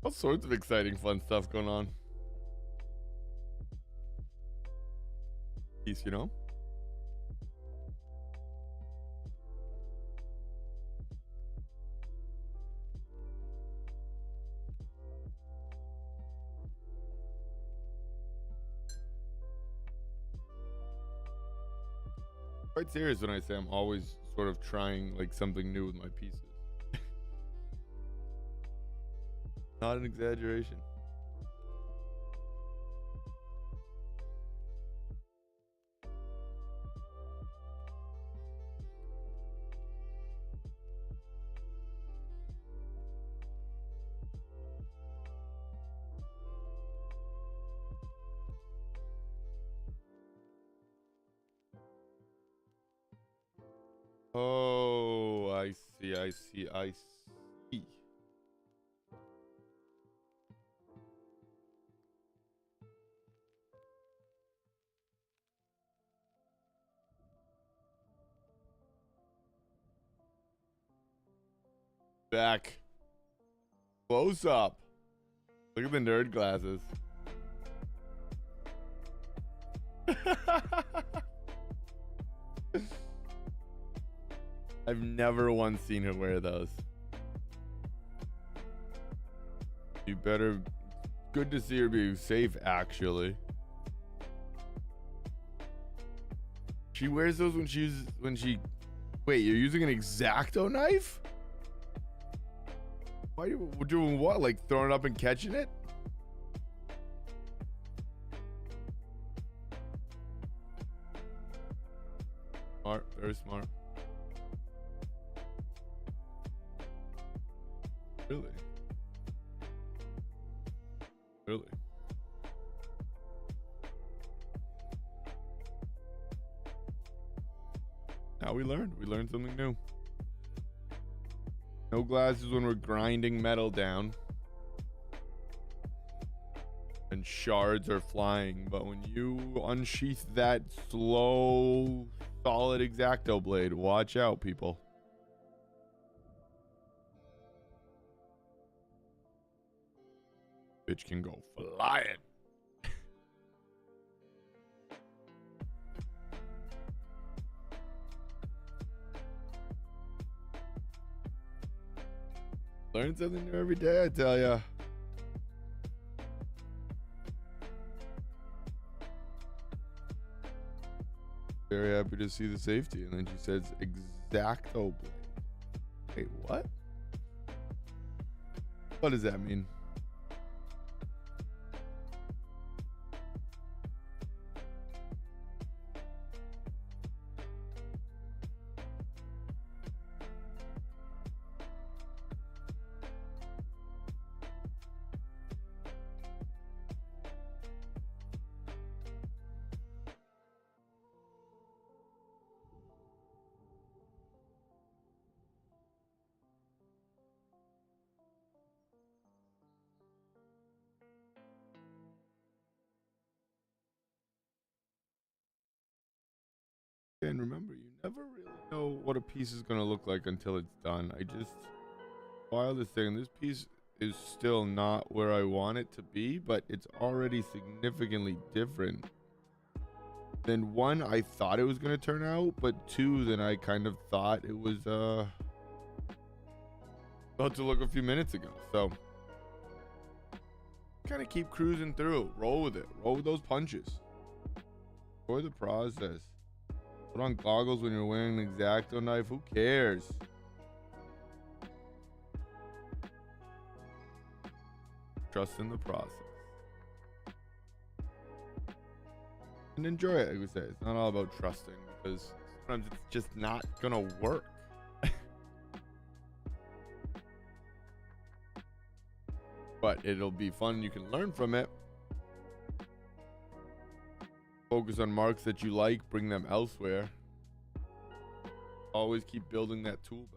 All sorts of exciting, fun stuff going on. Piece, you know? Quite serious when I say I'm always sort of trying like something new with my pieces. Not an exaggeration. I see. Back. Close up. Look at the nerd glasses. I've never once seen her wear those. You better. Good to see her be safe, actually. She wears those when she. Wait, you're using an X-Acto knife? Why are you doing what? Like throwing it up and catching it? Smart, very smart. Really? Really? Now we learned. We learned something new. No glasses when we're grinding metal down. And shards are flying. But when you unsheath that slow, solid X-Acto blade, watch out, people. Bitch can go flying. Learn something new every day, I tell ya. Very happy to see the safety. And then she says, X-Acto blade. Wait, what? What does that mean? And remember, you never really know what a piece is going to look like until it's done. I just, wildest thing, this piece is still not where I want it to be, but it's already significantly different than one, I thought it was going to turn out, but two, than I kind of thought it was about to look a few minutes ago. So kind of keep cruising through, roll with it, roll with those punches, enjoy the process. Put on goggles when you're wearing an X-Acto knife. Who cares? Trust in the process. And enjoy it, like we say. It's not all about trusting, because sometimes it's just not gonna work. But it'll be fun. You can learn from it. Focus on marks that you like, bring them elsewhere. Always keep building that tool belt.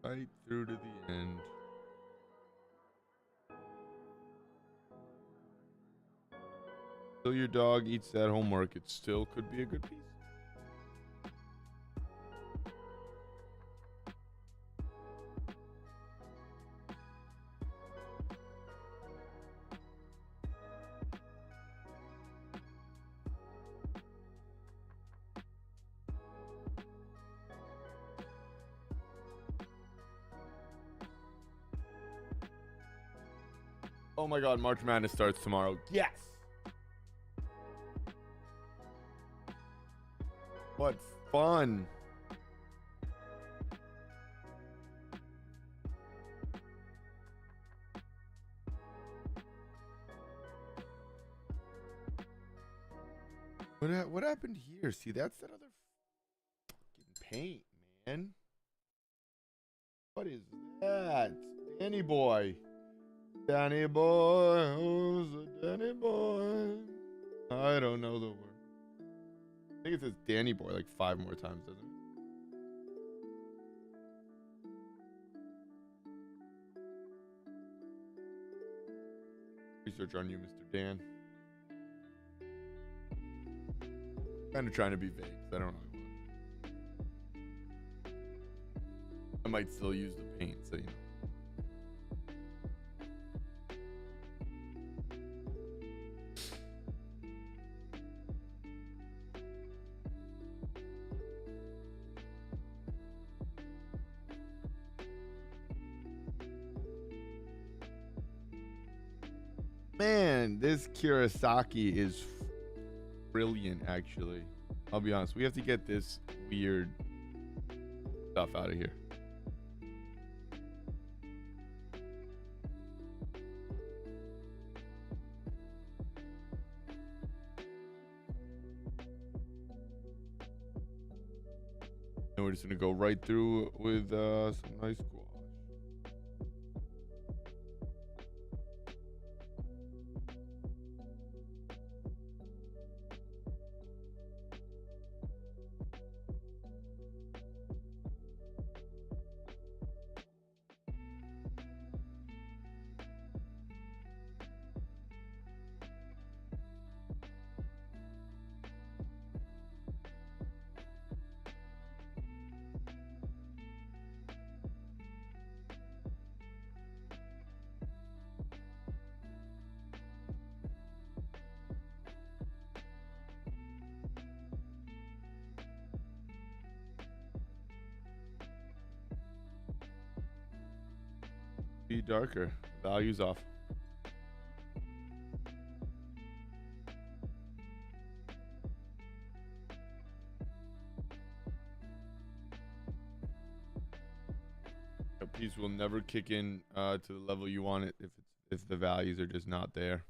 Right through to the end. Until your dog eats that homework, it still could be a good piece. Oh my God, March Madness starts tomorrow. Yes! What fun. What happened here? See, that's that other paint, man. What is that? Danny boy. Danny boy. Who's a Danny boy? I don't know the word. I think it says Danny boy like 5 more times, doesn't it? Research on you, Mr. Dan. Kind of trying to be vague, 'cause I don't really want. I might still use the paint, so you know. Man, this Kurosaki is brilliant, actually. I'll be honest. We have to get this weird stuff out of here. And we're just going to go right through with some nice gouache. Be darker. Values off. A piece will never kick in to the level you want it if the values are just not there.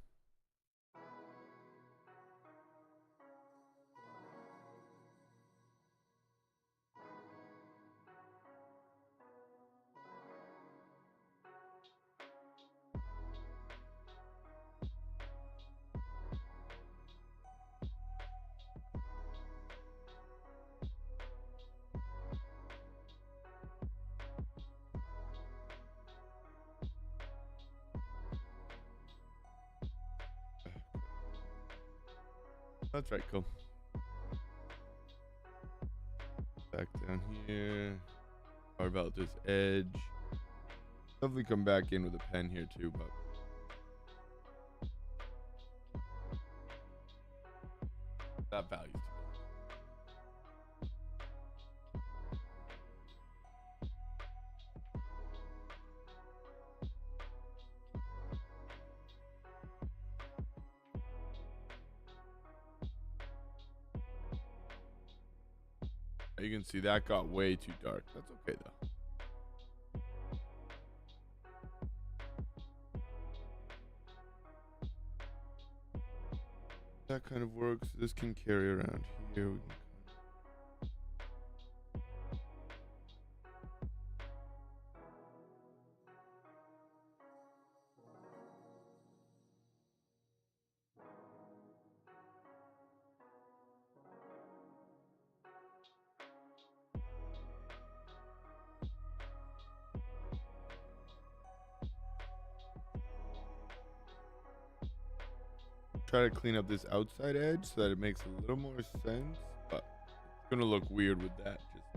That's right, cool. Back down here. Sorry about this edge. Definitely come back in with a pen here too, but that value's too big. You can see that got way too dark. That's okay though. That kind of works. This can carry around here. We can try to clean up this outside edge so that it makes a little more sense, but it's gonna look weird with that. Just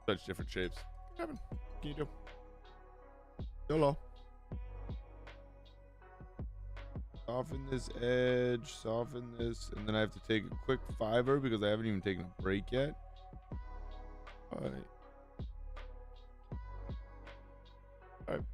such different shapes. Kevin, what can you do? YOLO. Soften this edge, soften this, and then I have to take a quick fiver because I haven't even taken a break yet. All right. All right.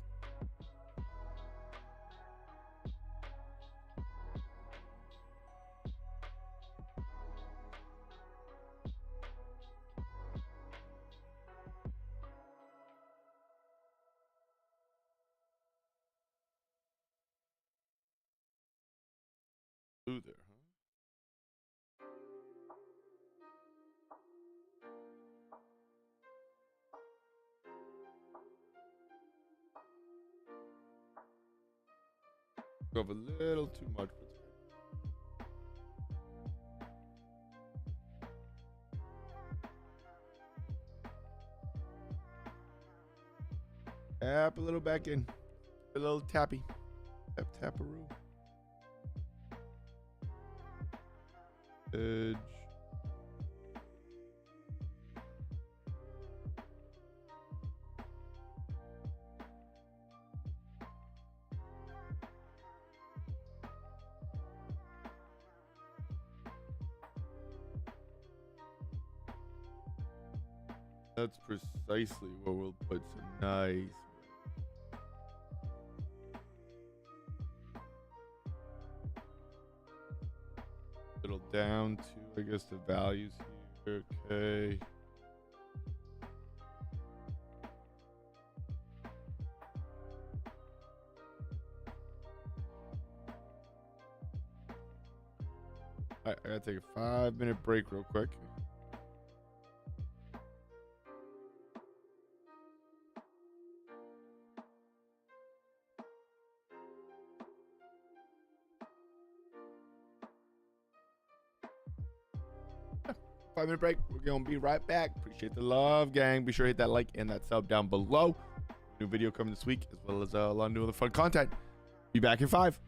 Blue there, huh? Go a little too much. Tap a little back in. A little tappy. Tap taparoo. Edge. That's precisely where we'll put some nice. Little down to, I guess, the values here. Okay. All right, I gotta take a 5-minute break real quick. 5-minute break. We're gonna be right back. Appreciate the love, gang. Be sure to hit that like and that sub down below. New video coming this week, as well as a lot of new other fun content. Be back in 5.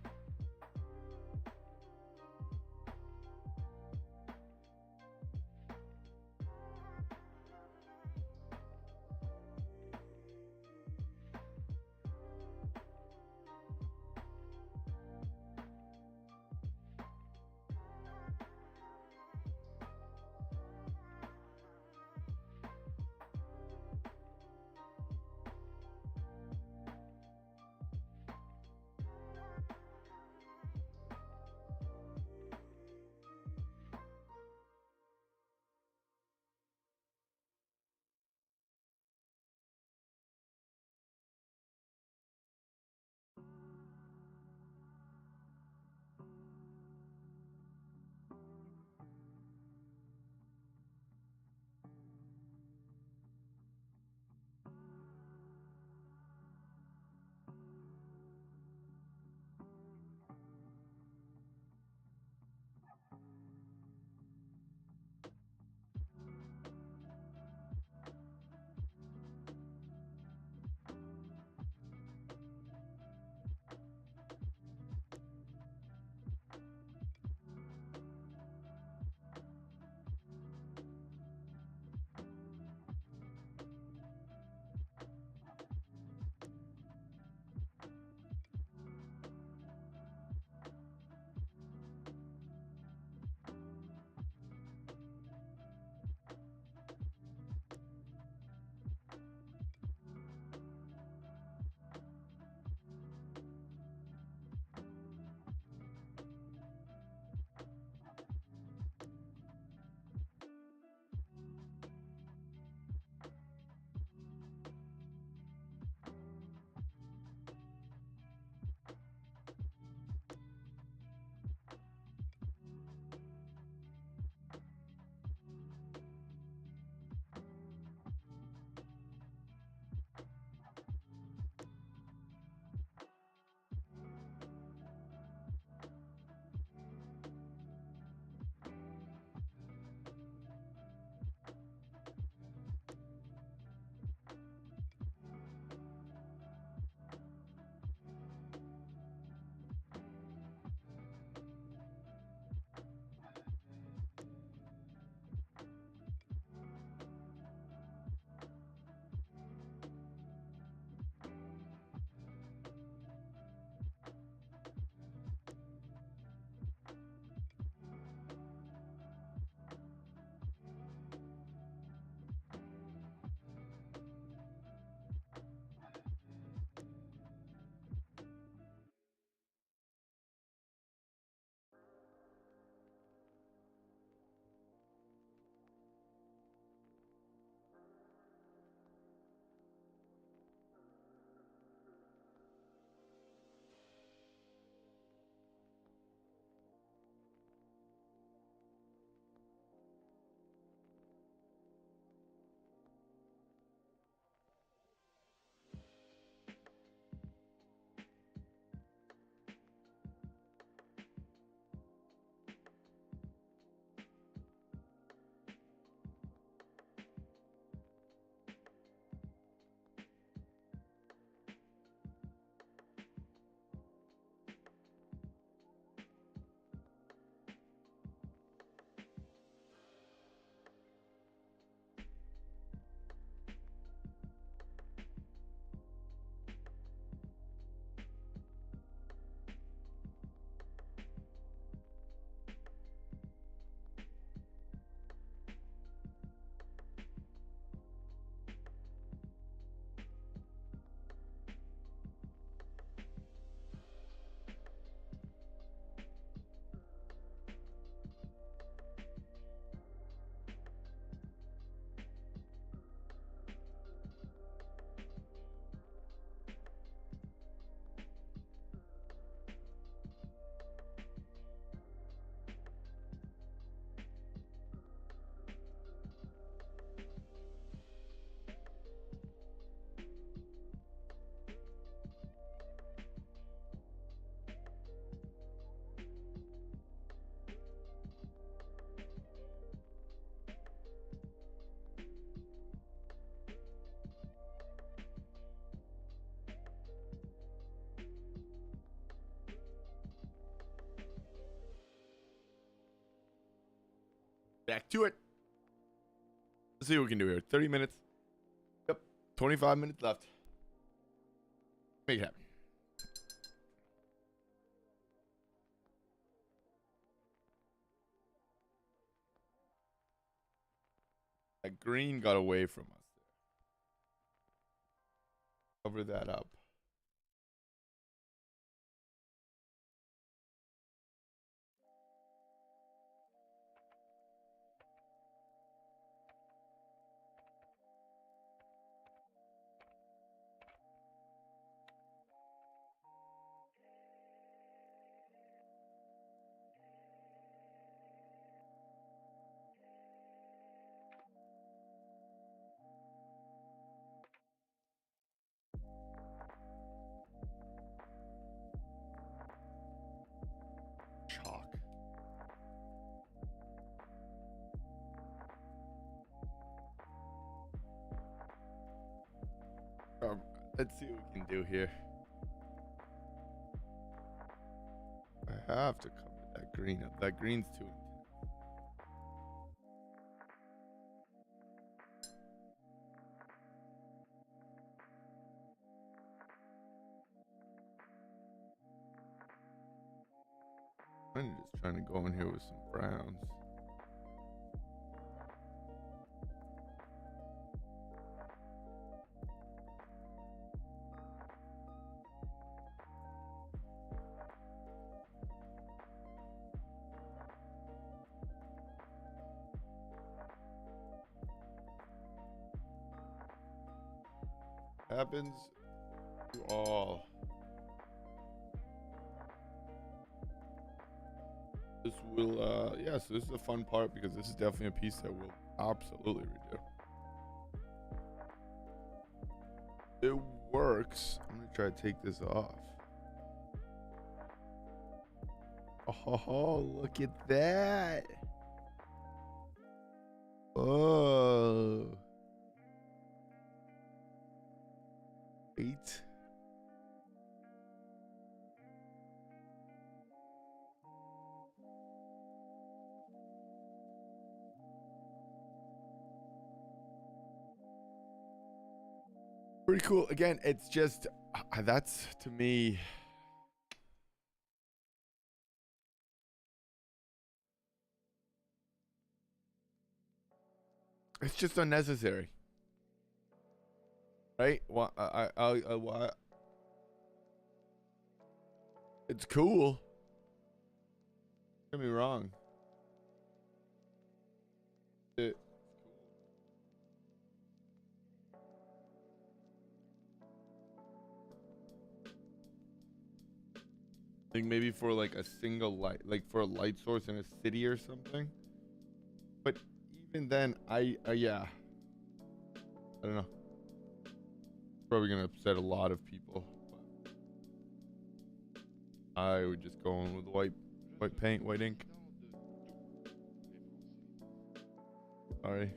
back to it. Let's see what we can do here. 30 minutes. Yep. 25 minutes left. Make it happen. That green got away from us. Cover that up. Chalk. Let's see what we can do here. I have to cover that green up. That green's too intense. I'm just trying to go in here with some browns. Happens to all. This will, yeah, so this is the fun part because this is definitely a piece that we'll absolutely redo. It works. I'm gonna try to take this off. Oh, look at that. Oh. Wait. Pretty cool. Again, it's just, that's to me. It's just unnecessary. Right? Well, it's cool. Don't get me wrong. I think maybe for like a single light, like for a light source in a city or something. But even then, yeah, I don't know. Probably gonna upset a lot of people. But I would just go in with white paint, white ink. Sorry.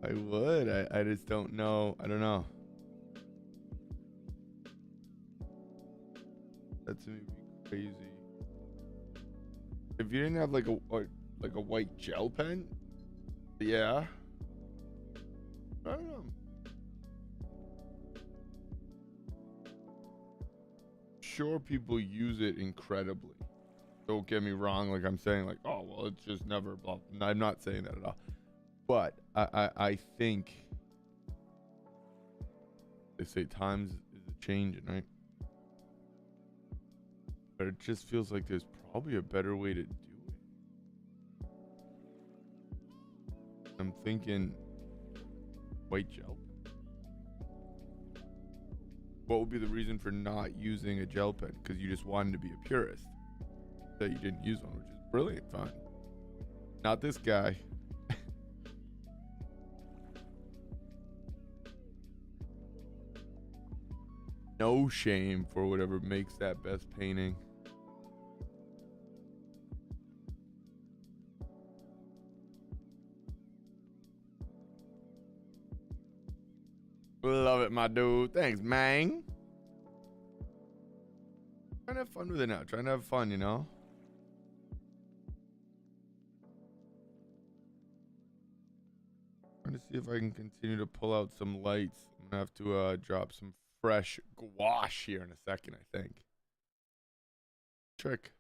I would. I just don't know. I don't know. That's gonna be crazy. If you didn't have like a white gel pen, yeah. I don't know. Sure, people use it incredibly. Don't get me wrong. Like I'm saying, like, oh well, it's just never blah. I'm not saying that at all. But I think they say times is a changing, right? But it just feels like there's probably a better way to do it. I'm thinking white gel. What would be the reason for not using a gel pen? Because you just wanted to be a purist. That you didn't use one, which is brilliant, fine. Not this guy. No shame for whatever makes that best painting. Love it, my dude. Thanks, man. Trying to have fun with it now. Trying to have fun, you know? me see if I can continue to pull out some lights. I'm gonna have to drop some fresh gouache here in a second, I think. Trick.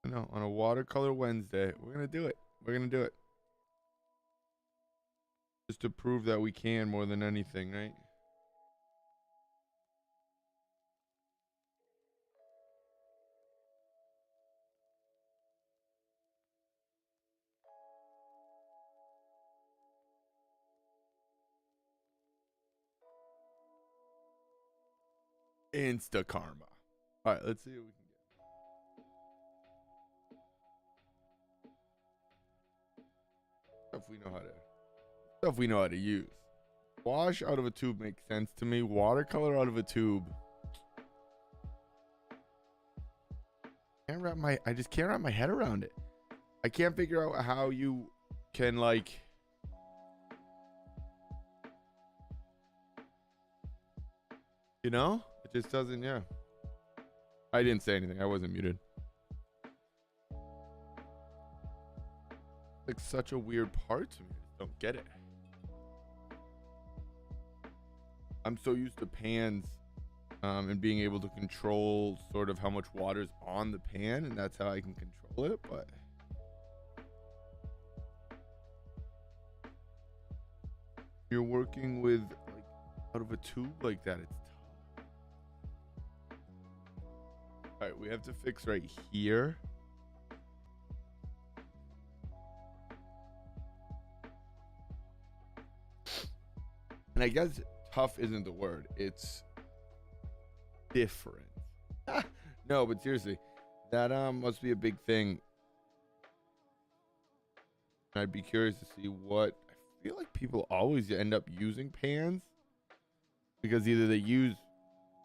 No, on a Watercolor Wednesday, we're gonna do it. We're gonna do it. Just to prove that we can more than anything, right? Insta karma. All right, let's see what we can get. Stuff we know how to use. Wash out of a tube makes sense to me. Watercolor out of a tube. I just can't wrap my head around it. I can't figure out how you can, like, you know? It just doesn't, yeah. I didn't say anything. I wasn't muted. Like such a weird part to me. I just don't get it. I'm so used to pans and being able to control sort of how much water's on the pan, and that's how I can control it, but you're working with like out of a tube like that, it's tough. All right, we have to fix right here. And I guess tough isn't the word. It's different. No, but seriously, that must be a big thing. I'd be curious to see what I feel like people always end up using pans because either they use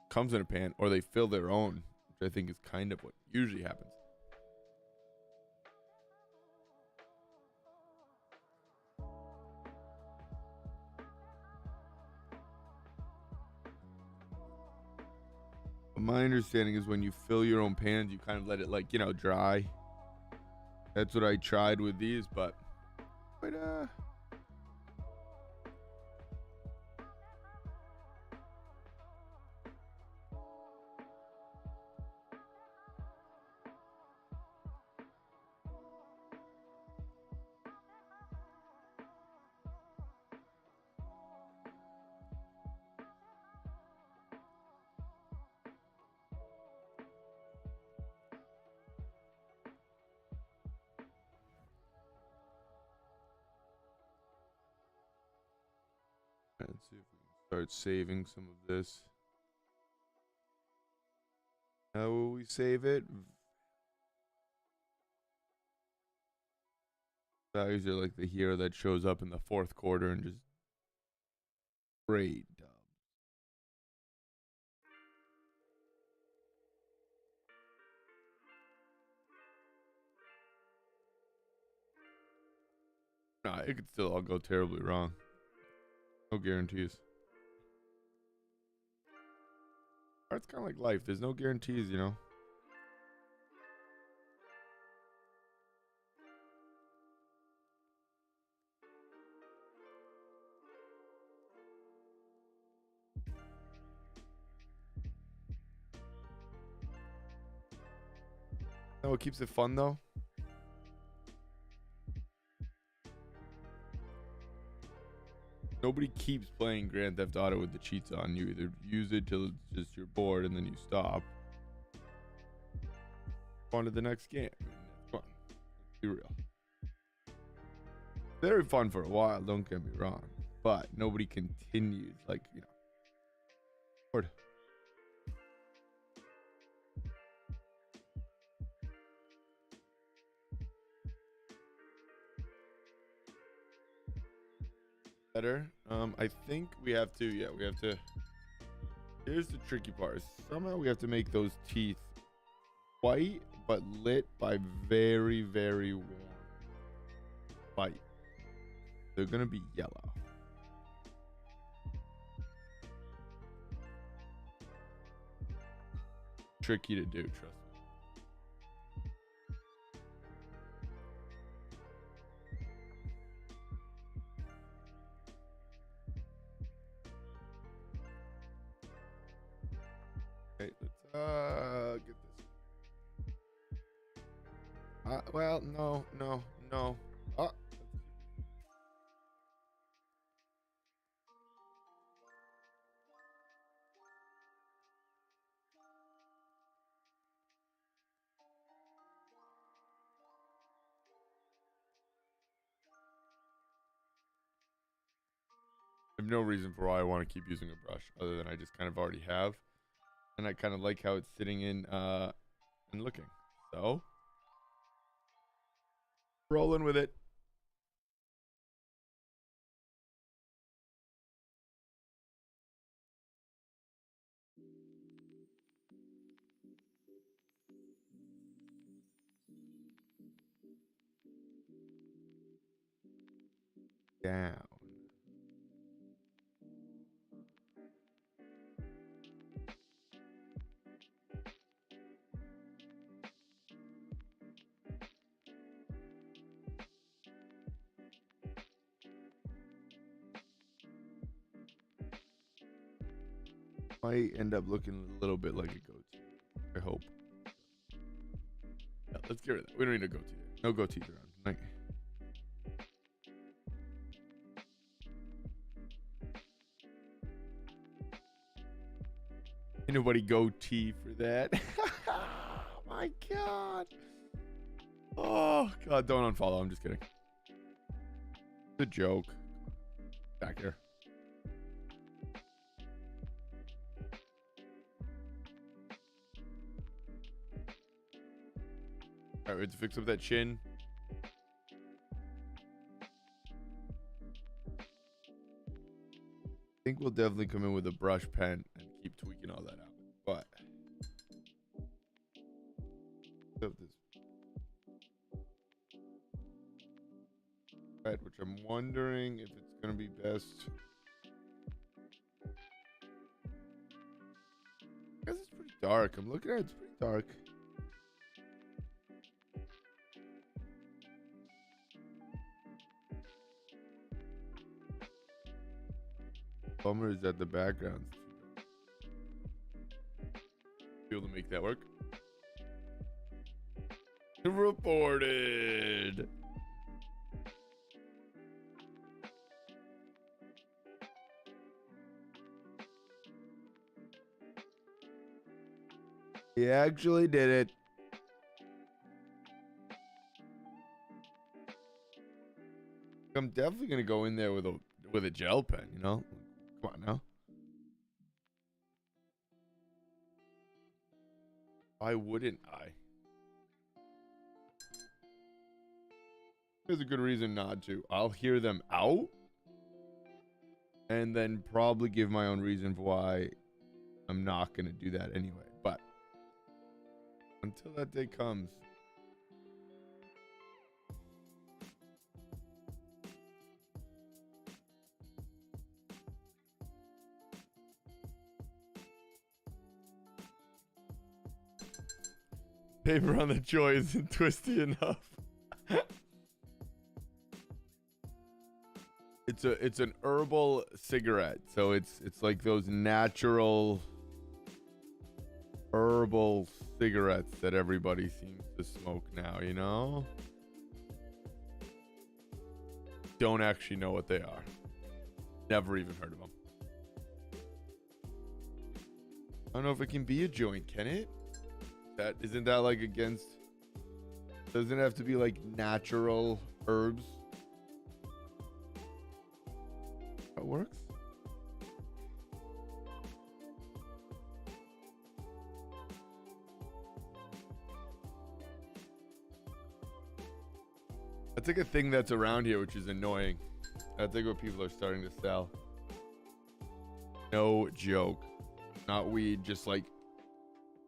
comes in a pan or they fill their own, which I think is kind of what usually happens. My understanding is when you fill your own pans, you kind of let it, like, you know, dry. That's what I tried with these, but let's see if we can start saving some of this. How will we save it? Values are like the hero that shows up in the fourth quarter and just great dub. Nah, it could still all go terribly wrong. No guarantees. Art's kind of like life. There's no guarantees, you know. No, what keeps it fun though? Nobody keeps playing Grand Theft Auto with the cheats on. You either use it till it's just you're bored and then you stop. On to the next game. I mean, it's fun. Let's be real. Very fun for a while, don't get me wrong. But nobody continues, like, you know. Bored. Better. I think we have to, yeah, we have to. Here's the tricky part. Somehow we have to make those teeth white, but lit by very, very warm light. They're gonna be yellow. Tricky to do, trust me. Get this. Well, no. Oh. I have no reason for why I want to keep using a brush other than I just kind of already have. And I kind of like how it's sitting in and looking. So, rolling with it. Down. Might end up looking a little bit like a goatee. I hope. Yeah, let's get rid of that. We don't need a goatee there. No goatees around tonight. Ain't nobody goatee for that. Oh my god. Oh god, don't unfollow. I'm just kidding. It's a joke. Back here. All right, we have to fix up that chin. I think we'll definitely come in with a brush pen and keep tweaking all that out. But right, which I'm wondering if it's gonna be best. I guess it's pretty dark. I'm looking at it, it's pretty dark. Bummer is that the background's be able to make that work. Reported. He actually did it. I'm definitely gonna go in there with a gel pen, you know? Come on now. Why wouldn't I? There's a good reason not to. I'll hear them out and then probably give my own reason for why I'm not going to do that anyway. But until that day comes. Paper on the joy isn't twisty enough. It's an herbal cigarette, so it's like those natural herbal cigarettes that everybody seems to smoke now, you know? Don't actually know what they are. Never even heard of them. I don't know if it can be a joint, can it? That isn't that like against, doesn't it have to be like natural herbs? That works. That's like a thing that's around here, which is annoying. That's like what people are starting to sell. No joke. Not weed, just like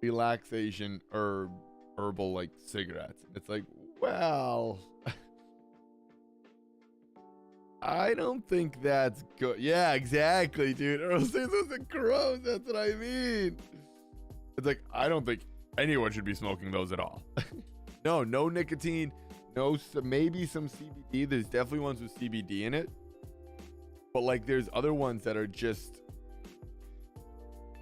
relaxation herbal like cigarettes. It's like, well, I don't think that's good. Yeah, exactly, dude. Or else those are gross. That's what I mean. It's like, I don't think anyone should be smoking those at all. No nicotine. No, maybe some CBD. There's definitely ones with CBD in it. But like, there's other ones that are just,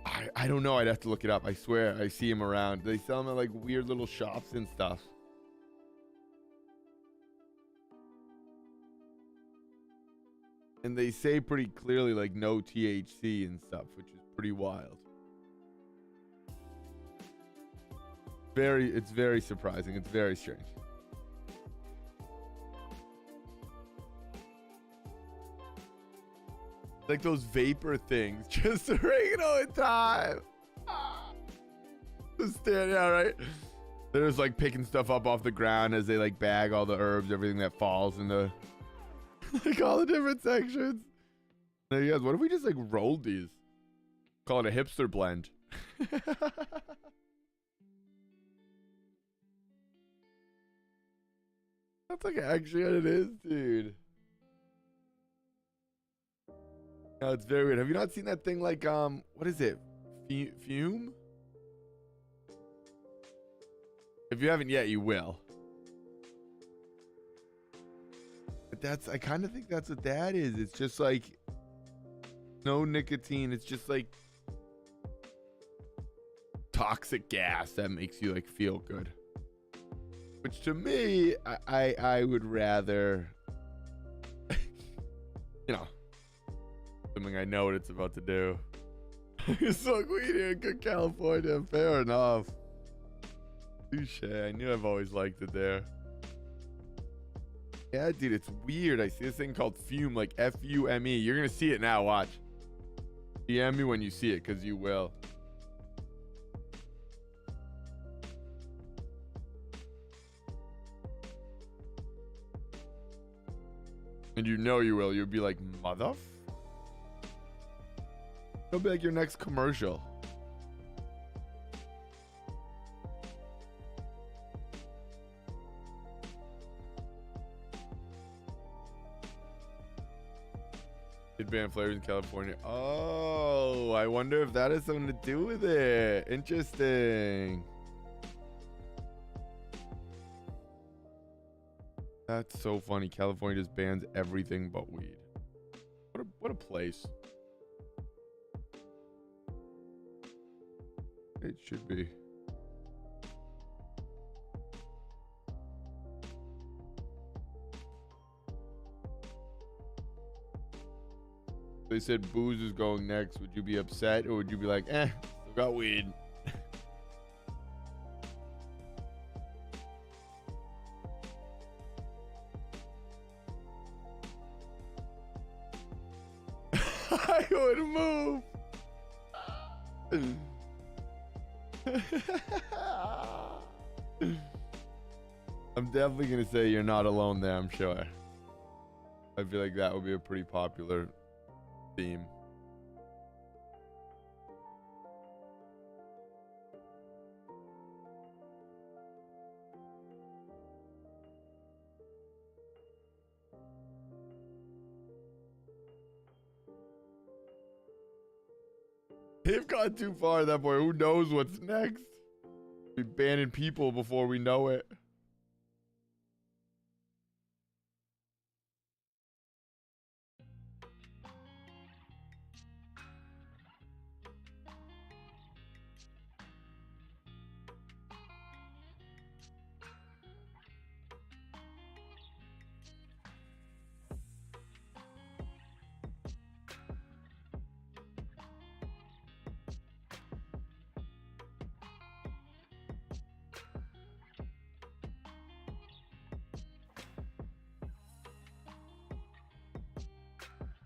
I I don't know. I'd have to look it up. I swear I see them around. They sell them at like weird little shops and stuff. And they say pretty clearly like no THC and stuff, which is pretty wild. It's very surprising. It's very strange. Like those vapor things, just oregano in time. Just stand out, right? They're just like picking stuff up off the ground as they like bag all the herbs, everything that falls in the like all the different sections. There you guys. What if we just like rolled these? Call it a hipster blend. That's like actually what it is, dude. No, it's very weird. Have you not seen that thing like what is it? Fume? If you haven't yet, you will. But I kind of think that's what that is. It's just like no nicotine. It's just like toxic gas that makes you like feel good. Which to me, I would rather, you know, something I know what it's about to do. You smoke weed here in good California. Fair enough. Touche. I knew I've always liked it there. Yeah, dude, it's weird. I see this thing called Fume, like F-U-M-E. You're going to see it now. Watch. DM me when you see it, because you will. And you know you will. You'll be like, mother? It'll be like your next commercial. Banned flavors in California. Oh, I wonder if that has something to do with it. Interesting. That's so funny. California just bans everything but weed. What a place. It should be. They said booze is going next. Would you be upset or would you be like, still got weed? I would move. I'm definitely going to say you're not alone there, I'm sure. I feel like that would be a pretty popular theme. They've gone too far at that point. Who knows what's next? We're banning people before we know it.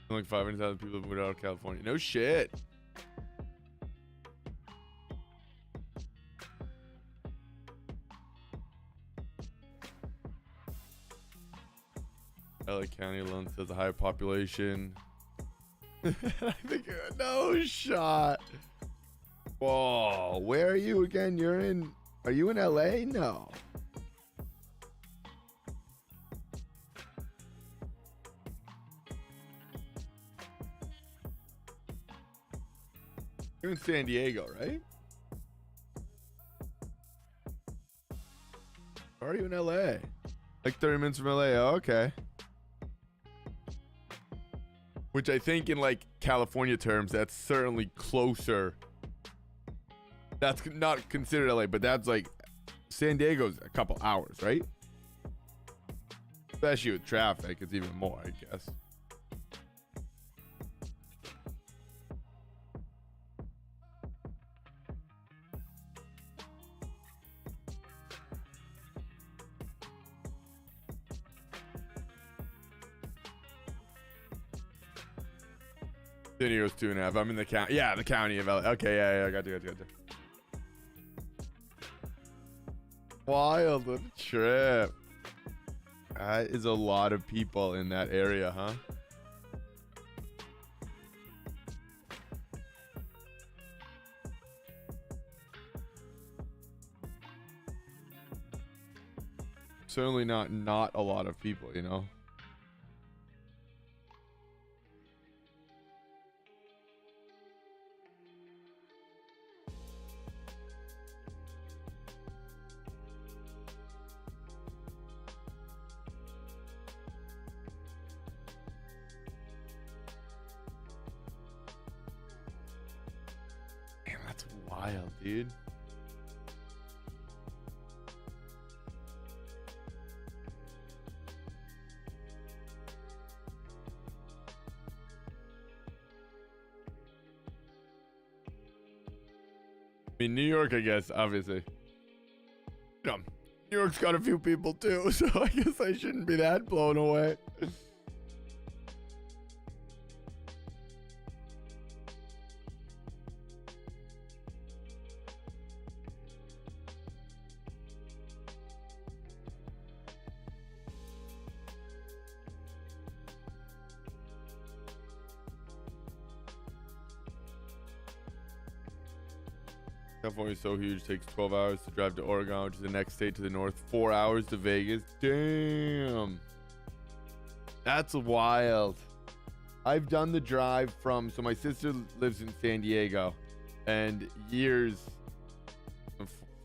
Like 500,000 people have moved out of California. No shit. LA County alone says a high population. I think no shot. Whoa, where are you again? Are you in LA? No. You're in San Diego, right? Or are you in LA? Like 30 minutes from LA. Oh, okay. Which I think in like California terms, that's certainly closer That's not considered LA, but that's like San Diego's a couple hours, right? Especially with traffic, it's even more, I guess. San Diego's 2.5. I'm in the county. Yeah, the county of LA. Okay, yeah, got you. Wild, what a trip. That is a lot of people in that area, huh? Certainly not a lot of people, you know? Damn, that's wild, dude. I mean, New York, I guess, obviously. You know, New York's got a few people too, so I guess I shouldn't be that blown away. California is so huge, takes 12 hours to drive to Oregon, which is the next state to the north. 4 hours to Vegas. Damn. That's wild. I've done the drive from, so my sister lives in San Diego, and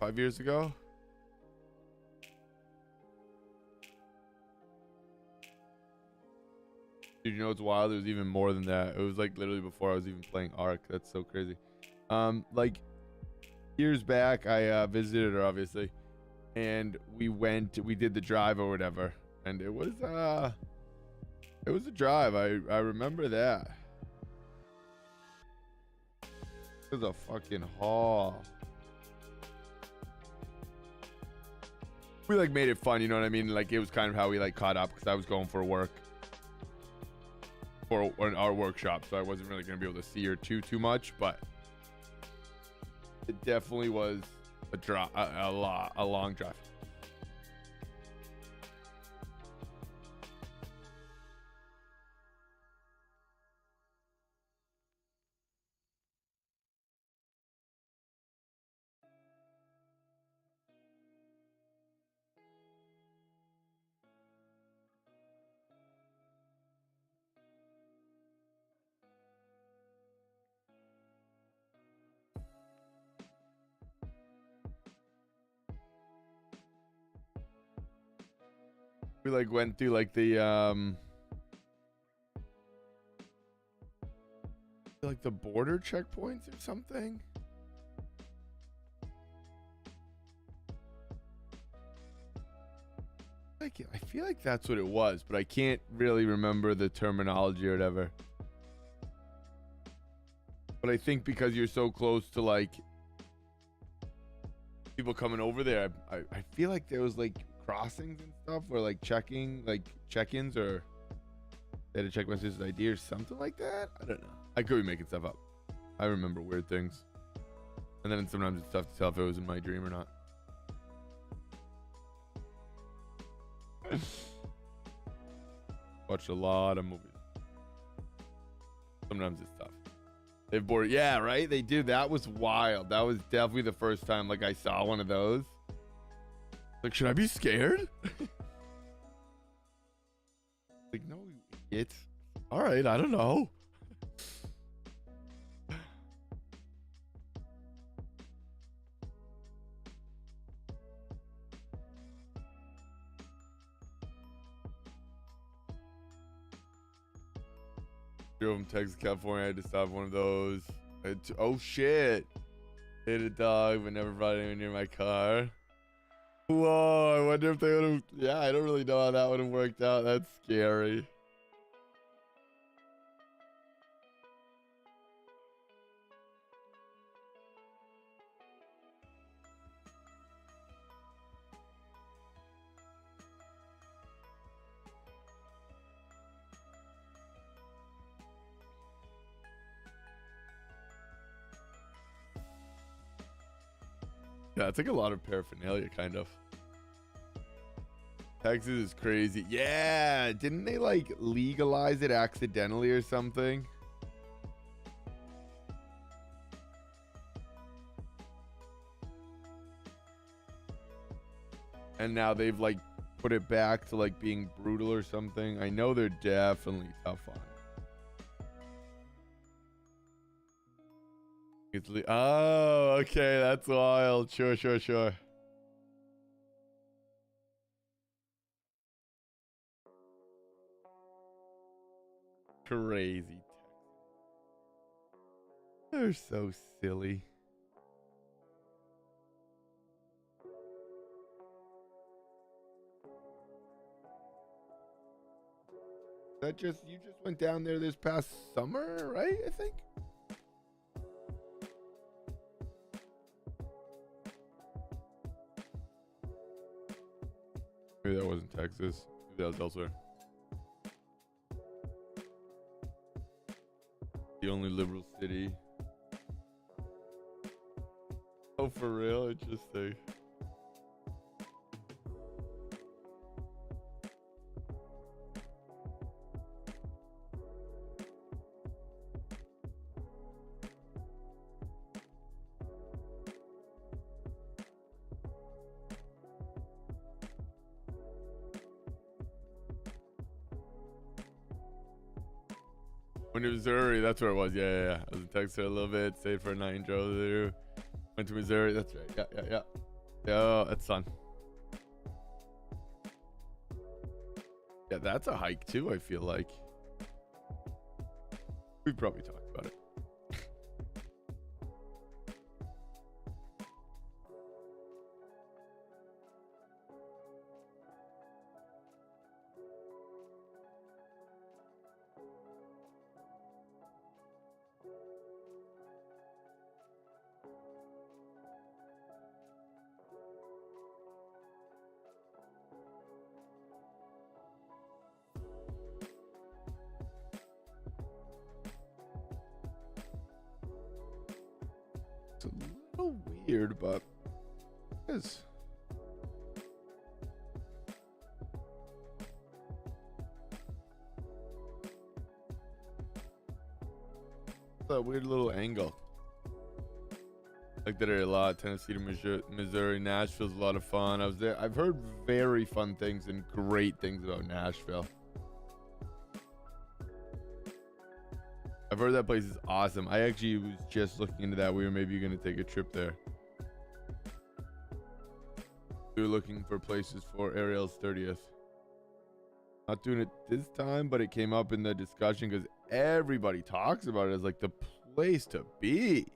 5 years ago. Did you know it's wild? It was even more than that. It was like literally before I was even playing Ark. That's so crazy. Like years back, I visited her, obviously, and we did the drive or whatever, and it was a drive. I remember that. It was a fucking haul. We like made it fun, you know what I mean? Like it was kind of how we like caught up, because I was going for work for our workshop, so I wasn't really gonna be able to see her too much, but it definitely was a long drive. We like went through like the border checkpoints or something. Like I feel like that's what it was, but I can't really remember the terminology or whatever. But I think because you're so close to like people coming over there, I feel like there was like crossings and stuff, or like check-ins, or they had to check my sister's ID or something like that. I don't know. I could be making stuff up. I remember weird things, and then sometimes it's tough to tell if it was in my dream or not. Watched a lot of movies. Sometimes it's tough. They've bored. Yeah, right. They do. That was wild. That was definitely the first time like I saw one of those. Like, should I be scared? Like, no, it's all right. I don't know. Drove from Texas, California. I had to stop one of those. Oh shit. Hit a dog, but never brought anyone near my car. Whoa, I wonder if they would have. Yeah, I don't really know how that would have worked out. That's scary. Yeah, it's like a lot of paraphernalia, kind of. Texas is crazy. Yeah, didn't they like legalize it accidentally or something? And now they've like put it back to like being brutal or something. I know they're definitely tough on it. Oh, okay, that's wild. Sure. Crazy. They're so silly. You just went down there this past summer, right? I think. Maybe that wasn't Texas. Maybe that was elsewhere. The only liberal city. Oh, for real? Interesting. Went to Missouri, that's where it was. Yeah. I was in Texas a little bit, stayed for a night and drove through. Went to Missouri, that's right. Yeah. Oh, that's fun. Yeah, that's a hike too, I feel like. We've probably talked about it. It's a little weird, but it is. That weird little angle. Like that area a lot. Tennessee to Missouri. Nashville's a lot of fun. I was there. I've heard very fun things and great things about Nashville. I've heard that place is awesome. I actually was just looking into that. We were maybe going to take a trip there. We were looking for places for Ariel's 30th. Not doing it this time, but it came up in the discussion because everybody talks about it as like the place to be.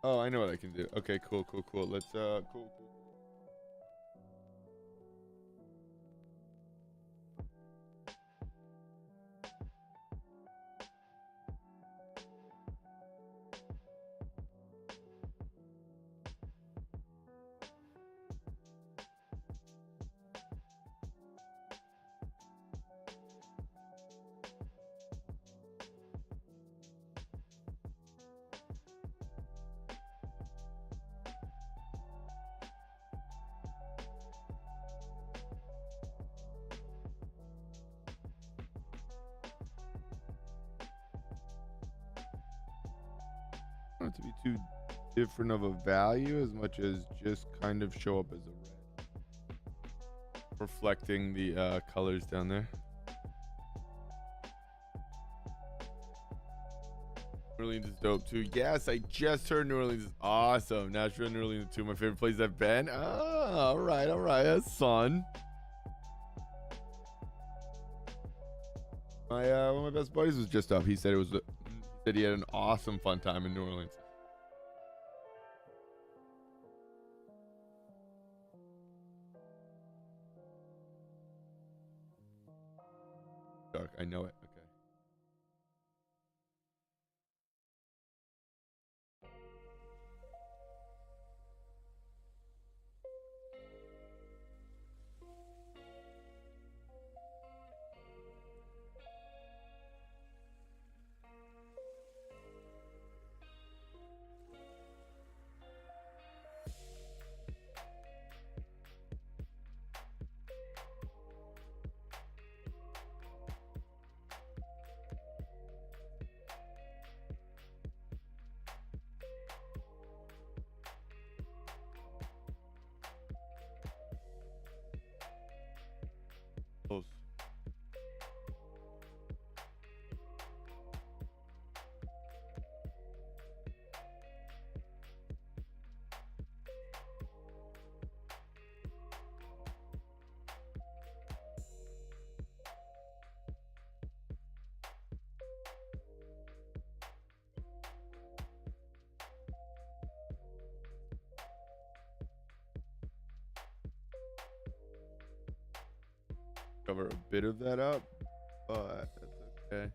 Oh, I know what I can do. Okay, cool. Let's cool. Want it to be too different of a value as much as just kind of show up as a red, reflecting the colors down there. New Orleans is dope too. Yes, I just heard New Orleans is awesome. Nashville, New Orleans, two of my favorite places I've been. Oh, all right, that's fun. One of my best buddies was just up. He said he said he had an awesome fun time in New Orleans. I know it. Okay. Close. Cover a bit of that up, but that's okay.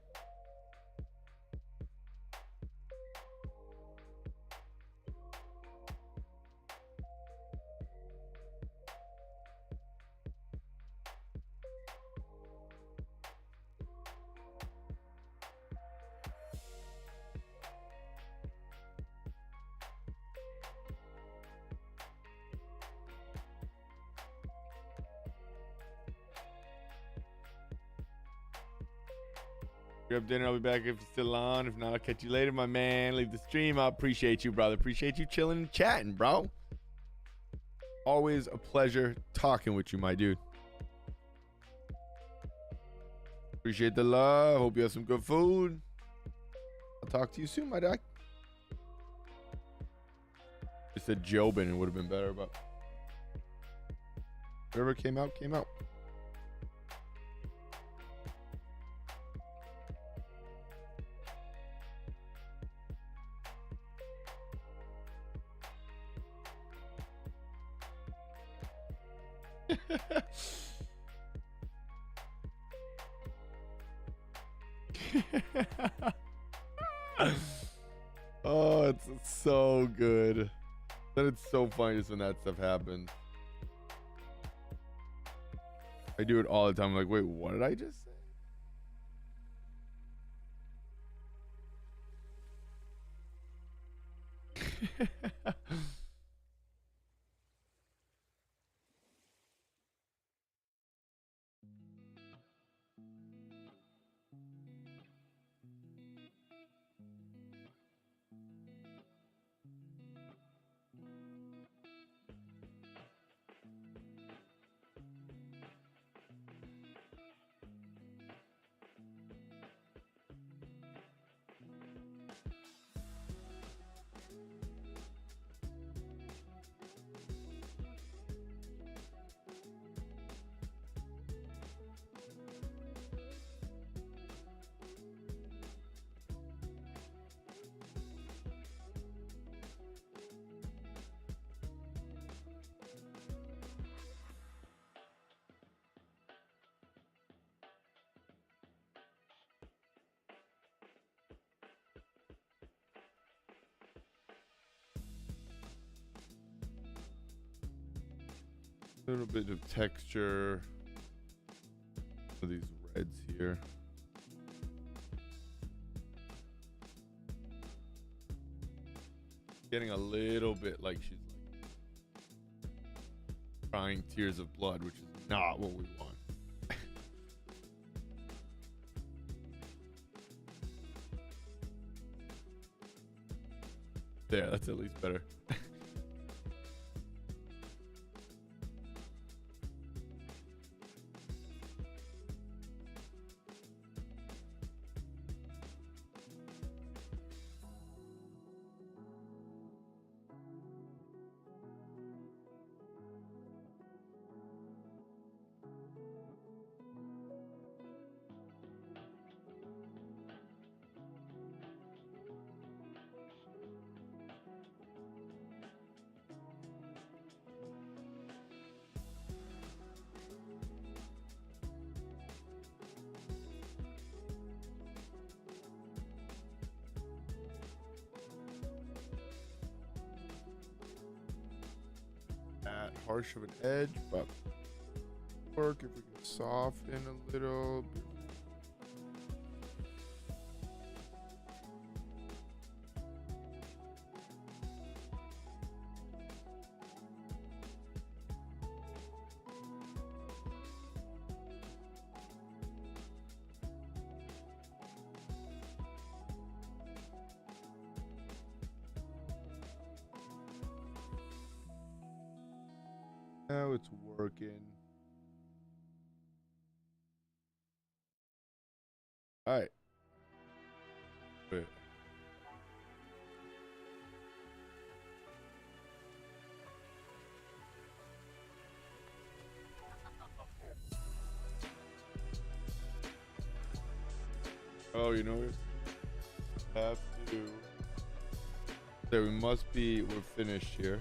Grab dinner. I'll be back if you're still on. If not, I'll catch you later, my man. Leave the stream. I appreciate you, brother. Appreciate you chilling and chatting, bro. Always a pleasure talking with you, my dude. Appreciate the love. Hope you have some good food. I'll talk to you soon, my dog. Just said Jobin. It would have been better, but whatever came out, came out. Oh, it's so good. Then it's so funny just when that stuff happens. I do it all the time. I'm like, wait, what did I just say? A little bit of texture of these reds here. Getting a little bit like she's like crying tears of blood, which is not what we want. There, that's at least better. harsh of an edge, but work if we can soften a little bit. Now it's working. All right. Wait. Oh, you know what? Have to. There, we're finished here.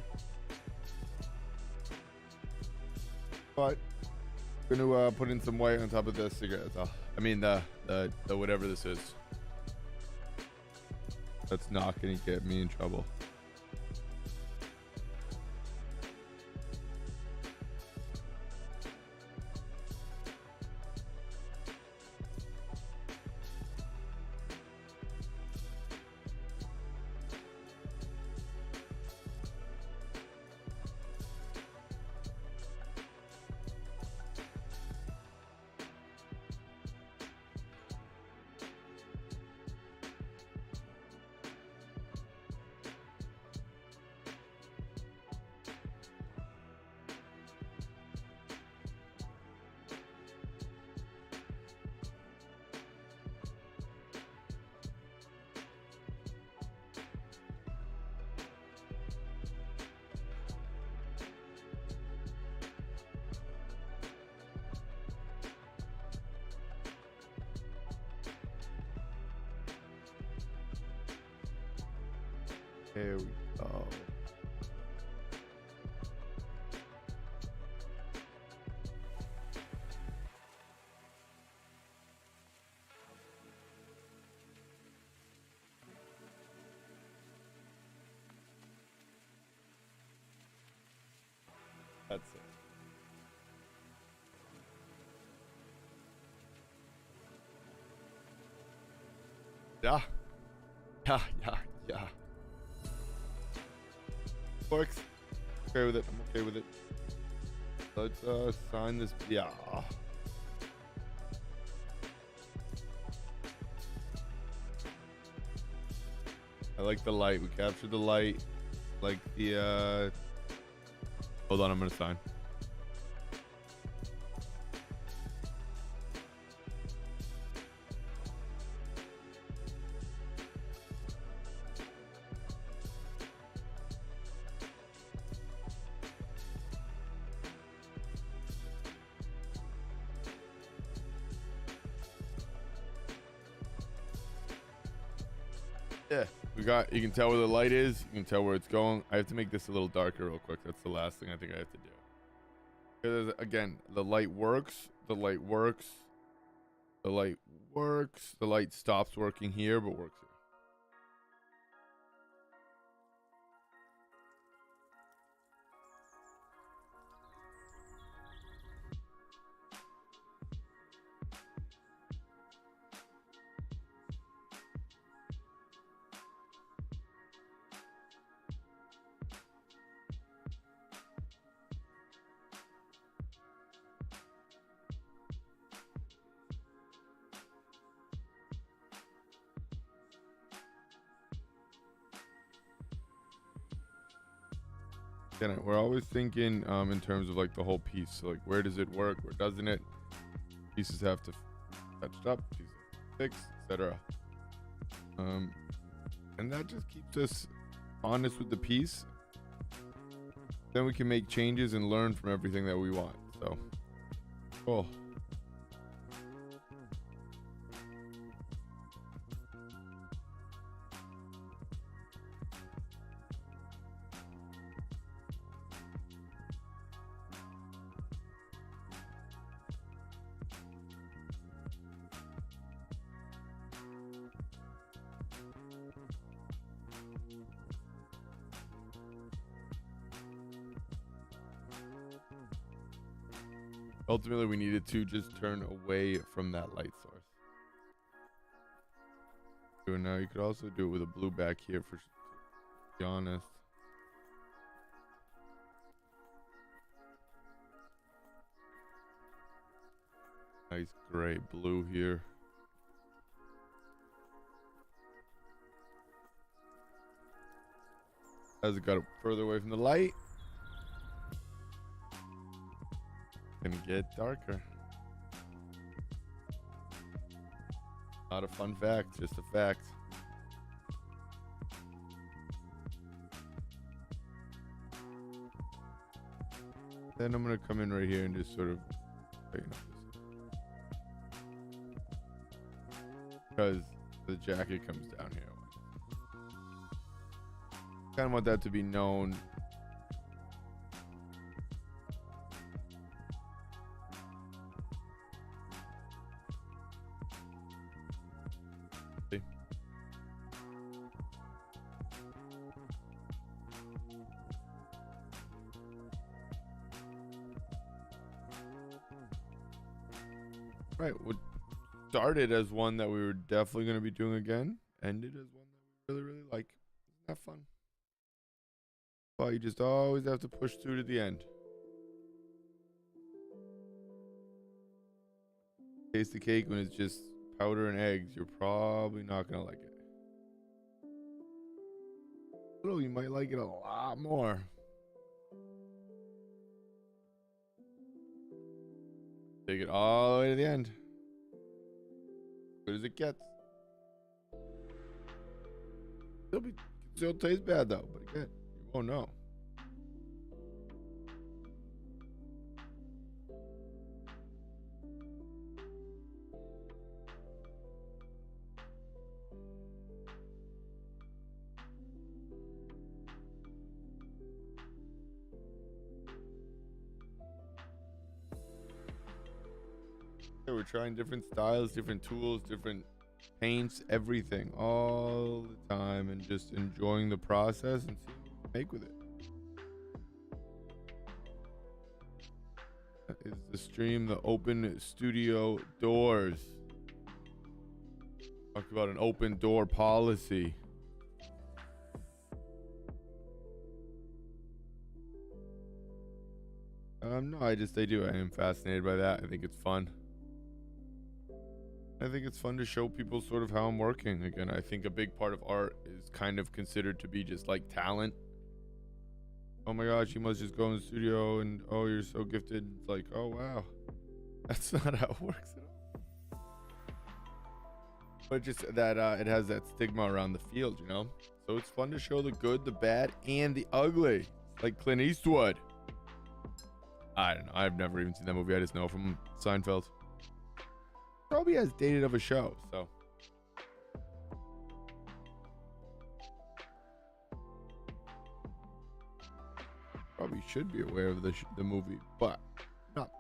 But I'm gonna put in some white on top of this cigarette. I mean the whatever this is. That's not gonna get me in trouble. There we go. That's it. Yeah. Yeah. Works. Okay with it. I'm okay with it. Let's sign this. Yeah. I like the light. We captured the light. Like the hold on, I'm gonna sign. Yeah, you can tell where the light is. You can tell where it's going. I have to make this a little darker real quick. That's the last thing I think I have to do. Because again, the light works. The light works. The light works. The light stops working here, but works here. We're always thinking in terms of like the whole piece. So like, where does it work? Where doesn't it? Pieces have to touched up, pieces fixed, etc. And that just keeps us honest with the piece. Then we can make changes and learn from everything that we want. So, cool. Ultimately, we needed to just turn away from that light source. And now you could also do it with a blue back here, to be honest. Nice gray blue here. As it got further away from the light, gonna get darker. Not a fun fact, just a fact. Then I'm gonna come in right here and just sort of tighten up this, because the jacket comes down here. Kind of want that to be known. See? Right, what started as one that we were definitely going to be doing again, ended as one that we really like. Isn't that fun? Well, you just always have to push through to the end. Taste the cake when it's just powder and eggs. You're probably not going to like it. Little, you might like it a lot more. Take it all the way to the end. Good as it gets. Still tastes bad though, but again, you won't know. We're trying different styles, different tools, different paints, everything all the time, and just enjoying the process and seeing what we make with it. That is the stream, the open studio doors. Talk about an open door policy. No, I am fascinated by that. I think it's fun. I think it's fun to show people sort of how I'm working. Again, I think a big part of art is kind of considered to be just like talent. Oh my gosh, you must just go in the studio and, oh, you're so gifted. It's like, oh wow. That's not how it works at all. But just that it has that stigma around the field, you know? So it's fun to show the good, the bad, and the ugly. Like Clint Eastwood. I don't know. I've never even seen that movie. I just know from Seinfeld. Probably as dated of a show, so. Probably should be aware of the movie, but not.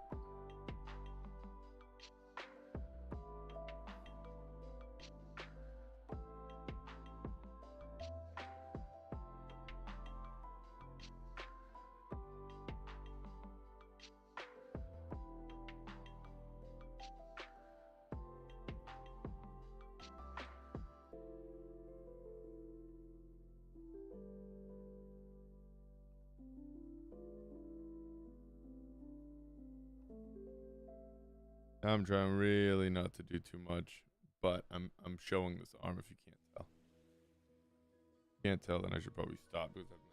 I'm trying really not to do too much, but I'm showing this arm if you can't tell. If you can't tell, then I should probably stop because I'm cool.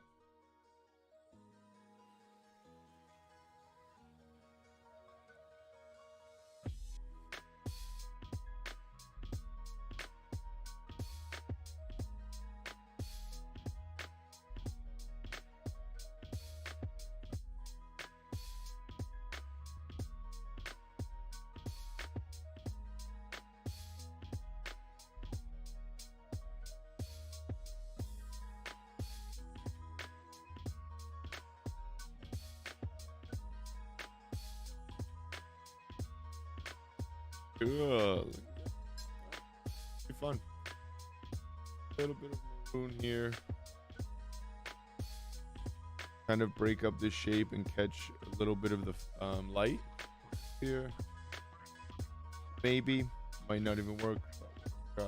Be fun. A little bit of maroon here. Kind of break up the shape and catch a little bit of the light. here. Maybe. Might not even work. Try.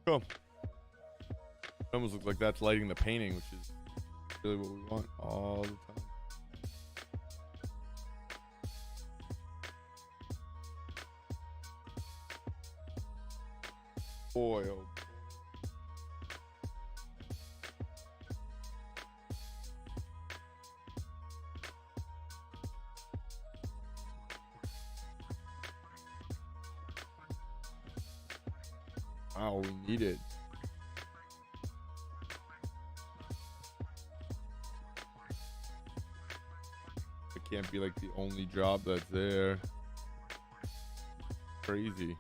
Cool. It almost looks like that's lighting the painting, which is really what we want all the time. Boy, oh. Wow, we need it. It can't be like the only job that's there. Crazy.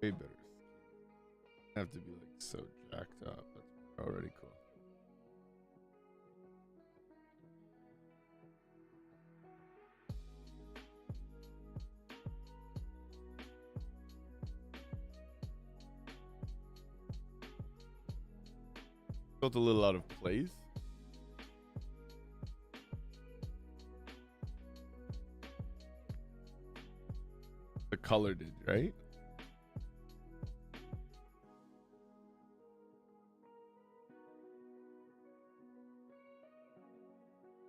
Way better. Have to be like so jacked up. That's already cool. Felt a little out of place. The color did, right?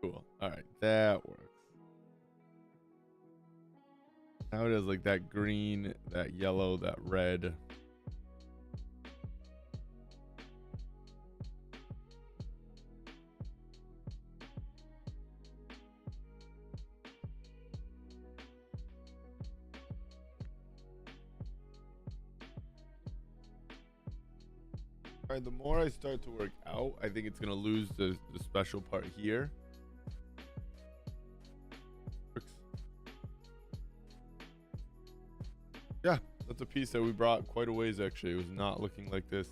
Cool. All right, that works. Now it has like that green, that yellow, that red. All right, the more I start to work out, I think it's gonna lose the special part here. Yeah, that's a piece that we brought quite a ways actually. It was not looking like this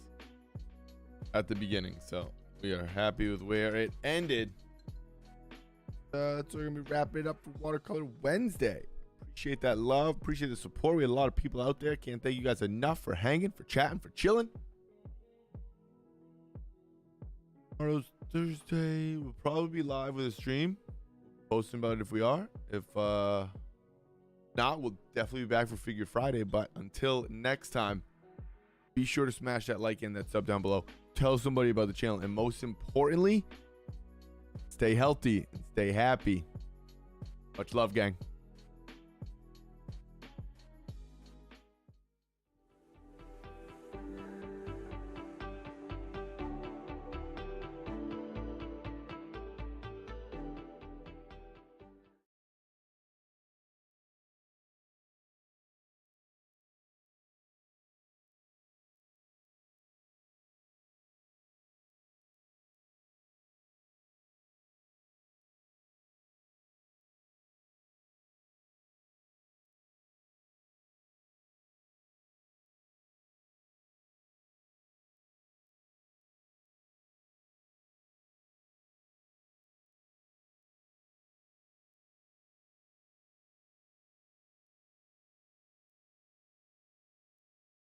at the beginning, so we are happy with where it ended. That's where we're gonna be wrapping it up for Watercolor Wednesday. Appreciate that love, appreciate the support. We had a lot of people out there. Can't thank you guys enough for hanging, for chatting, for chilling. Tomorrow's Thursday. We'll probably be live with a stream. Posting about it if we are. If not, we'll definitely be back for Figure Friday. But until next time, be sure to smash that like and that sub down below. Tell somebody about the channel. And most importantly, stay healthy and stay happy. Much love, gang.